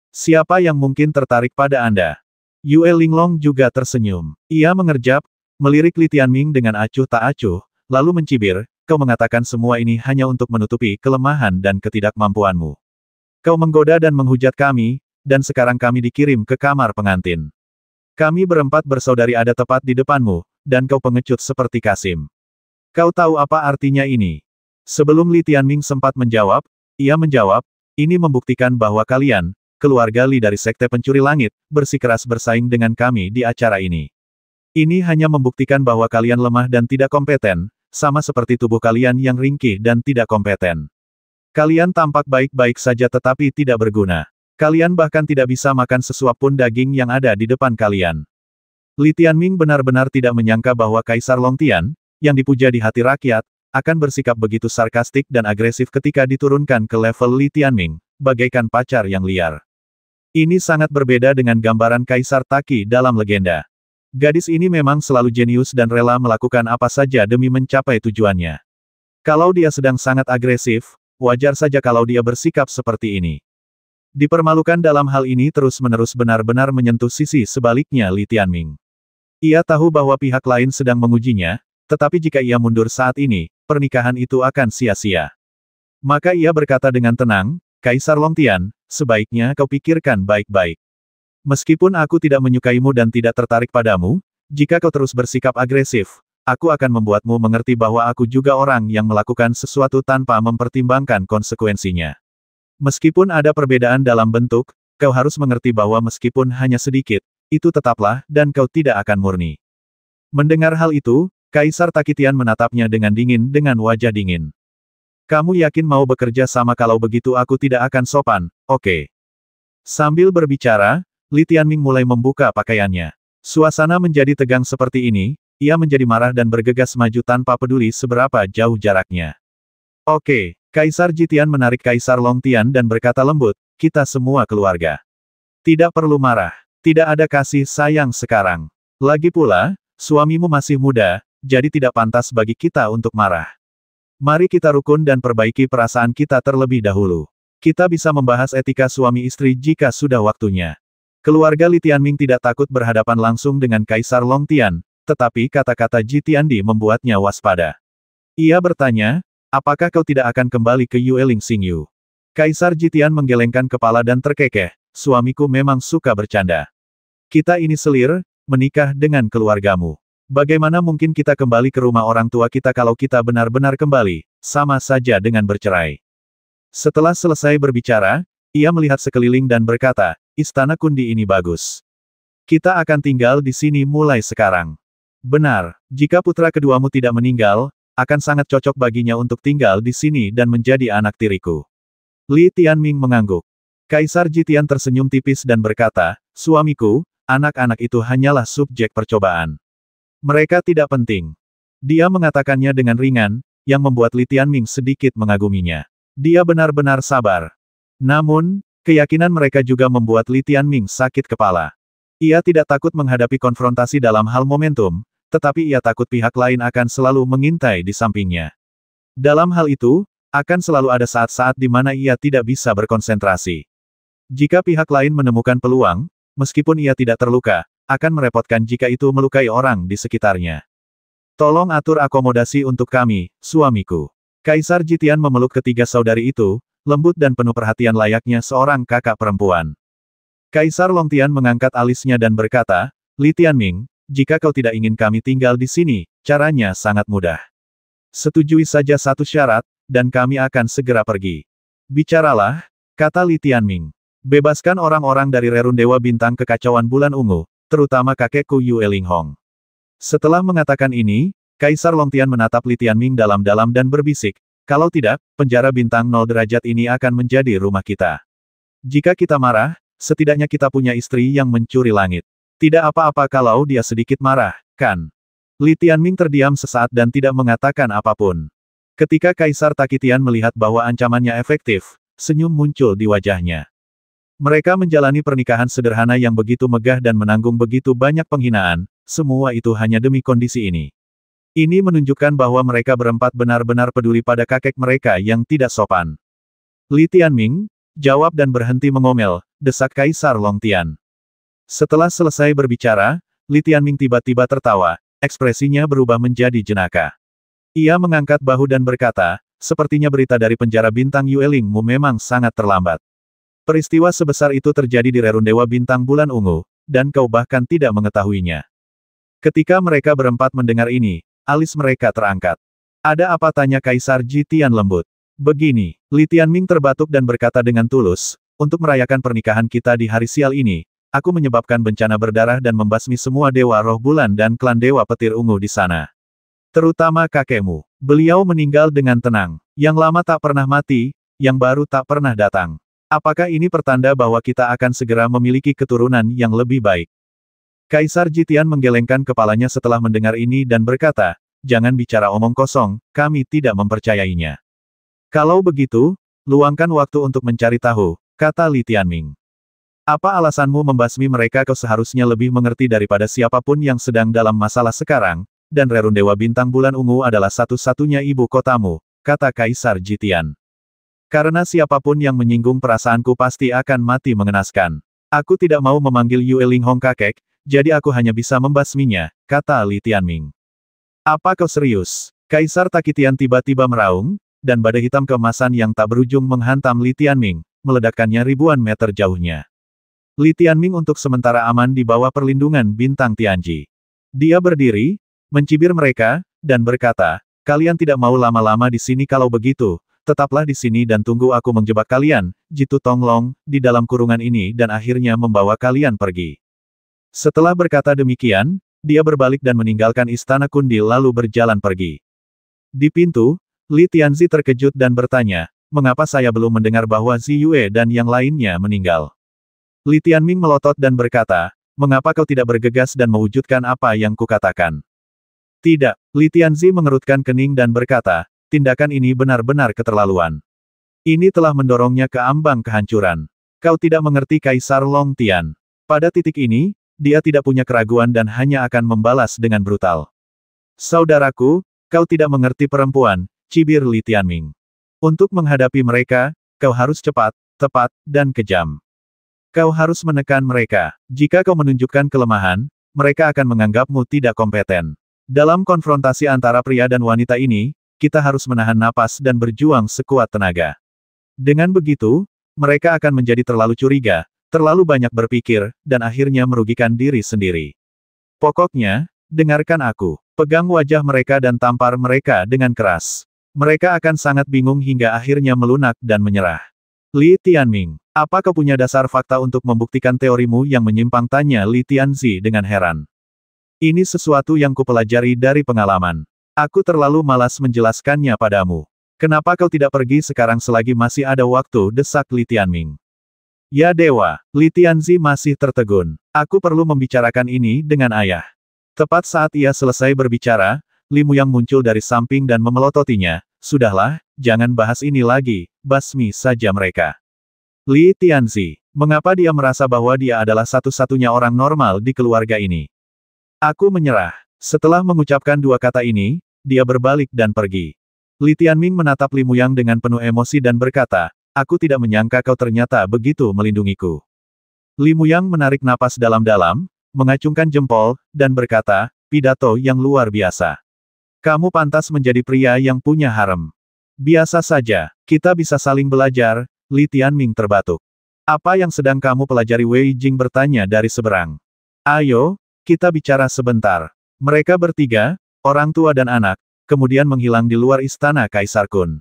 Siapa yang mungkin tertarik pada Anda? Yue Linglong juga tersenyum. Ia mengerjap, melirik Li Tianming dengan acuh tak acuh, lalu mencibir, kau mengatakan semua ini hanya untuk menutupi kelemahan dan ketidakmampuanmu. Kau menggoda dan menghujat kami, dan sekarang kami dikirim ke kamar pengantin. Kami berempat bersaudari ada tepat di depanmu, dan kau pengecut seperti Kasim. Kau tahu apa artinya ini? Sebelum Li Tianming sempat menjawab, ia menjawab, ini membuktikan bahwa kalian, keluarga Li dari Sekte Pencuri Langit, bersikeras bersaing dengan kami di acara ini. Ini hanya membuktikan bahwa kalian lemah dan tidak kompeten, sama seperti tubuh kalian yang ringkih dan tidak kompeten. Kalian tampak baik-baik saja tetapi tidak berguna. Kalian bahkan tidak bisa makan sesuap pun daging yang ada di depan kalian. Li Tianming benar-benar tidak menyangka bahwa Kaisar Longtian, yang dipuja di hati rakyat, akan bersikap begitu sarkastik dan agresif ketika diturunkan ke level Li Tianming, bagaikan pacar yang liar. Ini sangat berbeda dengan gambaran Kaisar Taki dalam legenda. Gadis ini memang selalu jenius dan rela melakukan apa saja demi mencapai tujuannya. Kalau dia sedang sangat agresif, wajar saja kalau dia bersikap seperti ini. Dipermalukan dalam hal ini terus-menerus benar-benar menyentuh sisi sebaliknya Li Tianming. Ia tahu bahwa pihak lain sedang mengujinya, tetapi jika ia mundur saat ini, pernikahan itu akan sia-sia. Maka ia berkata dengan tenang, Kaisar Longtian, sebaiknya kau pikirkan baik-baik. Meskipun aku tidak menyukaimu dan tidak tertarik padamu, jika kau terus bersikap agresif, aku akan membuatmu mengerti bahwa aku juga orang yang melakukan sesuatu tanpa mempertimbangkan konsekuensinya. Meskipun ada perbedaan dalam bentuk, kau harus mengerti bahwa meskipun hanya sedikit, itu tetaplah, dan kau tidak akan murni. Mendengar hal itu, Kaisar Takitian menatapnya dengan dingin dengan wajah dingin. Kamu yakin mau bekerja sama kalau begitu aku tidak akan sopan, oke? Sambil berbicara, Li Tianming mulai membuka pakaiannya. Suasana menjadi tegang seperti ini, ia menjadi marah dan bergegas maju tanpa peduli seberapa jauh jaraknya. Oke, Kaisar Jitian menarik Kaisar Longtian dan berkata lembut, kita semua keluarga. Tidak perlu marah. Tidak ada kasih sayang sekarang. Lagi pula, suamimu masih muda, jadi tidak pantas bagi kita untuk marah. Mari kita rukun dan perbaiki perasaan kita terlebih dahulu. Kita bisa membahas etika suami istri jika sudah waktunya. Keluarga Li Tianming tidak takut berhadapan langsung dengan Kaisar Longtian, tetapi kata-kata Ji Tiandi membuatnya waspada. Ia bertanya, apakah kau tidak akan kembali ke Yueling Xingyu? Kaisar Jitian menggelengkan kepala dan terkekeh, suamiku memang suka bercanda. Kita ini selir, menikah dengan keluargamu. Bagaimana mungkin kita kembali ke rumah orang tua kita kalau kita benar-benar kembali, sama saja dengan bercerai. Setelah selesai berbicara, ia melihat sekeliling dan berkata, istana Kundi ini bagus. Kita akan tinggal di sini mulai sekarang. Benar, jika putra keduamu tidak meninggal, akan sangat cocok baginya untuk tinggal di sini dan menjadi anak tiriku. Li Tianming mengangguk. Kaisar Jitian tersenyum tipis dan berkata, suamiku, anak-anak itu hanyalah subjek percobaan. Mereka tidak penting. Dia mengatakannya dengan ringan, yang membuat Li Tianming sedikit mengaguminya. Dia benar-benar sabar. Namun, keyakinan mereka juga membuat Li Tianming sakit kepala. Ia tidak takut menghadapi konfrontasi dalam hal momentum, tetapi ia takut pihak lain akan selalu mengintai di sampingnya. Dalam hal itu, akan selalu ada saat-saat di mana ia tidak bisa berkonsentrasi. Jika pihak lain menemukan peluang, meskipun ia tidak terluka, akan merepotkan jika itu melukai orang di sekitarnya. Tolong atur akomodasi untuk kami, suamiku. Kaisar Jitian memeluk ketiga saudari itu, lembut dan penuh perhatian layaknya seorang kakak perempuan. Kaisar Longtian mengangkat alisnya dan berkata, Li Tianming, jika kau tidak ingin kami tinggal di sini, caranya sangat mudah. Setujui saja satu syarat, dan kami akan segera pergi. Bicaralah, kata Li Tianming. Bebaskan orang-orang dari Rerun Dewa Bintang Kekacauan Bulan Ungu, terutama kakekku Yue Linghong. Setelah mengatakan ini, Kaisar Longtian menatap Li Tianming dalam-dalam dan berbisik, kalau tidak, penjara bintang 0 derajat ini akan menjadi rumah kita. Jika kita marah, setidaknya kita punya istri yang mencuri langit. Tidak apa-apa kalau dia sedikit marah, kan? Li Tianming terdiam sesaat dan tidak mengatakan apapun. Ketika Kaisar Takitian melihat bahwa ancamannya efektif, senyum muncul di wajahnya. Mereka menjalani pernikahan sederhana yang begitu megah dan menanggung begitu banyak penghinaan, semua itu hanya demi kondisi ini. Ini menunjukkan bahwa mereka berempat benar-benar peduli pada kakek mereka yang tidak sopan. Li Tianming, jawab dan berhenti mengomel, desak Kaisar Longtian. Setelah selesai berbicara, Li Tianming tiba-tiba tertawa, ekspresinya berubah menjadi jenaka. Ia mengangkat bahu dan berkata, sepertinya berita dari penjara bintang Yuelingmu memang sangat terlambat. Peristiwa sebesar itu terjadi di Rerun Dewa Bintang Bulan Ungu, dan kau bahkan tidak mengetahuinya. Ketika mereka berempat mendengar ini, alis mereka terangkat. Ada apa, tanya Kaisar Jitian lembut. Begini, Li Tianming terbatuk dan berkata dengan tulus, untuk merayakan pernikahan kita di hari sial ini, aku menyebabkan bencana berdarah dan membasmi semua Dewa Roh Bulan dan klan Dewa Petir Ungu di sana. Terutama kakekmu. Beliau meninggal dengan tenang. Yang lama tak pernah mati, yang baru tak pernah datang. Apakah ini pertanda bahwa kita akan segera memiliki keturunan yang lebih baik? Kaisar Jitian menggelengkan kepalanya setelah mendengar ini dan berkata, jangan bicara omong kosong, kami tidak mempercayainya. Kalau begitu, luangkan waktu untuk mencari tahu, kata Li Tianming. Apa alasanmu membasmi mereka? Kau seharusnya lebih mengerti daripada siapapun yang sedang dalam masalah sekarang, dan Rerundewa Bintang Bulan Ungu adalah satu-satunya ibu kotamu, kata Kaisar Jitian. Karena siapapun yang menyinggung perasaanku pasti akan mati mengenaskan. Aku tidak mau memanggil Yue Linghong kakek, jadi aku hanya bisa membasminya, kata Li Tianming. Apa kau serius? Kaisar Takitian tiba-tiba meraung, dan badai hitam keemasan yang tak berujung menghantam Li Tianming, meledakkannya ribuan meter jauhnya. Li Tianming untuk sementara aman di bawah perlindungan bintang Tianji. Dia berdiri, mencibir mereka, dan berkata, kalian tidak mau lama-lama di sini. Kalau begitu, tetaplah di sini dan tunggu aku menjebak kalian, Jitu Tonglong, di dalam kurungan ini dan akhirnya membawa kalian pergi. Setelah berkata demikian, dia berbalik dan meninggalkan istana Kundil lalu berjalan pergi. Di pintu, Li Tianzi terkejut dan bertanya, mengapa saya belum mendengar bahwa Zi Yue dan yang lainnya meninggal? Li Tianming melotot dan berkata, mengapa kau tidak bergegas dan mewujudkan apa yang kukatakan? Tidak, Li Tianzi mengerutkan kening dan berkata, tindakan ini benar-benar keterlaluan. Ini telah mendorongnya ke ambang kehancuran. Kau tidak mengerti Kaisar Long Tian. Pada titik ini, dia tidak punya keraguan dan hanya akan membalas dengan brutal. Saudaraku, kau tidak mengerti perempuan, cibir Li Tianming. Untuk menghadapi mereka, kau harus cepat, tepat, dan kejam. Kau harus menekan mereka. Jika kau menunjukkan kelemahan, mereka akan menganggapmu tidak kompeten. Dalam konfrontasi antara pria dan wanita ini, kita harus menahan napas dan berjuang sekuat tenaga. Dengan begitu, mereka akan menjadi terlalu curiga, terlalu banyak berpikir, dan akhirnya merugikan diri sendiri. Pokoknya, dengarkan aku. Pegang wajah mereka dan tampar mereka dengan keras. Mereka akan sangat bingung hingga akhirnya melunak dan menyerah. Li Tianming, apa kau punya dasar fakta untuk membuktikan teorimu yang menyimpang? Tanya Li Tianzi dengan heran. Ini sesuatu yang kupelajari dari pengalaman. Aku terlalu malas menjelaskannya padamu. Kenapa kau tidak pergi sekarang selagi masih ada waktu? Desak Li Tianming. Ya dewa, Li Tianzi masih tertegun. Aku perlu membicarakan ini dengan ayah. Tepat saat ia selesai berbicara, Li Muyang muncul dari samping dan memelototinya. Sudahlah, jangan bahas ini lagi, basmi saja mereka. Li Tianzi, mengapa dia merasa bahwa dia adalah satu-satunya orang normal di keluarga ini? Aku menyerah. Setelah mengucapkan dua kata ini, dia berbalik dan pergi. Li Tianming menatap Li Muyang dengan penuh emosi dan berkata, aku tidak menyangka kau ternyata begitu melindungiku. Li Muyang menarik napas dalam-dalam, mengacungkan jempol, dan berkata, pidato yang luar biasa. Kamu pantas menjadi pria yang punya harem. Biasa saja, kita bisa saling belajar. Li Tianming terbatuk. Apa yang sedang kamu pelajari? Wei Jing bertanya dari seberang. Ayo, kita bicara sebentar. Mereka bertiga, orang tua dan anak, kemudian menghilang di luar istana Kaisar Kun.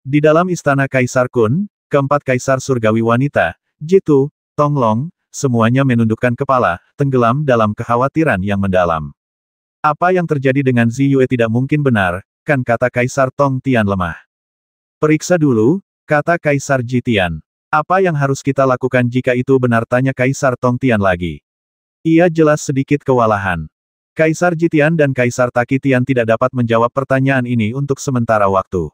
Di dalam istana Kaisar Kun, keempat kaisar surgawi wanita, Jitu, Tonglong, semuanya menundukkan kepala, tenggelam dalam kekhawatiran yang mendalam. Apa yang terjadi dengan Zi Yue tidak mungkin benar, kan, kata Kaisar Tong Tian lemah. Periksa dulu, kata Kaisar Jitian. Apa yang harus kita lakukan jika itu benar? Tanya Kaisar Tong Tian lagi. Ia jelas sedikit kewalahan. Kaisar Jitian dan Kaisar Takitian tidak dapat menjawab pertanyaan ini untuk sementara waktu.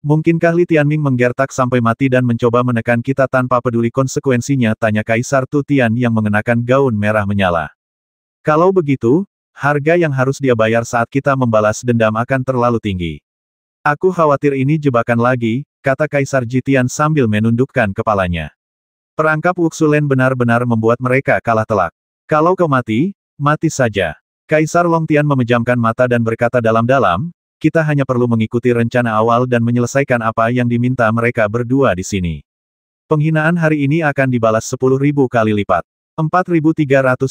Mungkinkah Li Tianming menggertak sampai mati dan mencoba menekan kita tanpa peduli konsekuensinya? Tanya Kaisar Tu Tian yang mengenakan gaun merah menyala. Kalau begitu, harga yang harus dia bayar saat kita membalas dendam akan terlalu tinggi. Aku khawatir ini jebakan lagi, kata Kaisar Jitian sambil menundukkan kepalanya. Perangkap Wuxulen benar-benar membuat mereka kalah telak. Kalau kau mati, mati saja. Kaisar Long Tian memejamkan mata dan berkata dalam-dalam, kita hanya perlu mengikuti rencana awal dan menyelesaikan apa yang diminta mereka berdua di sini. Penghinaan hari ini akan dibalas 10.000 kali lipat. 4.330.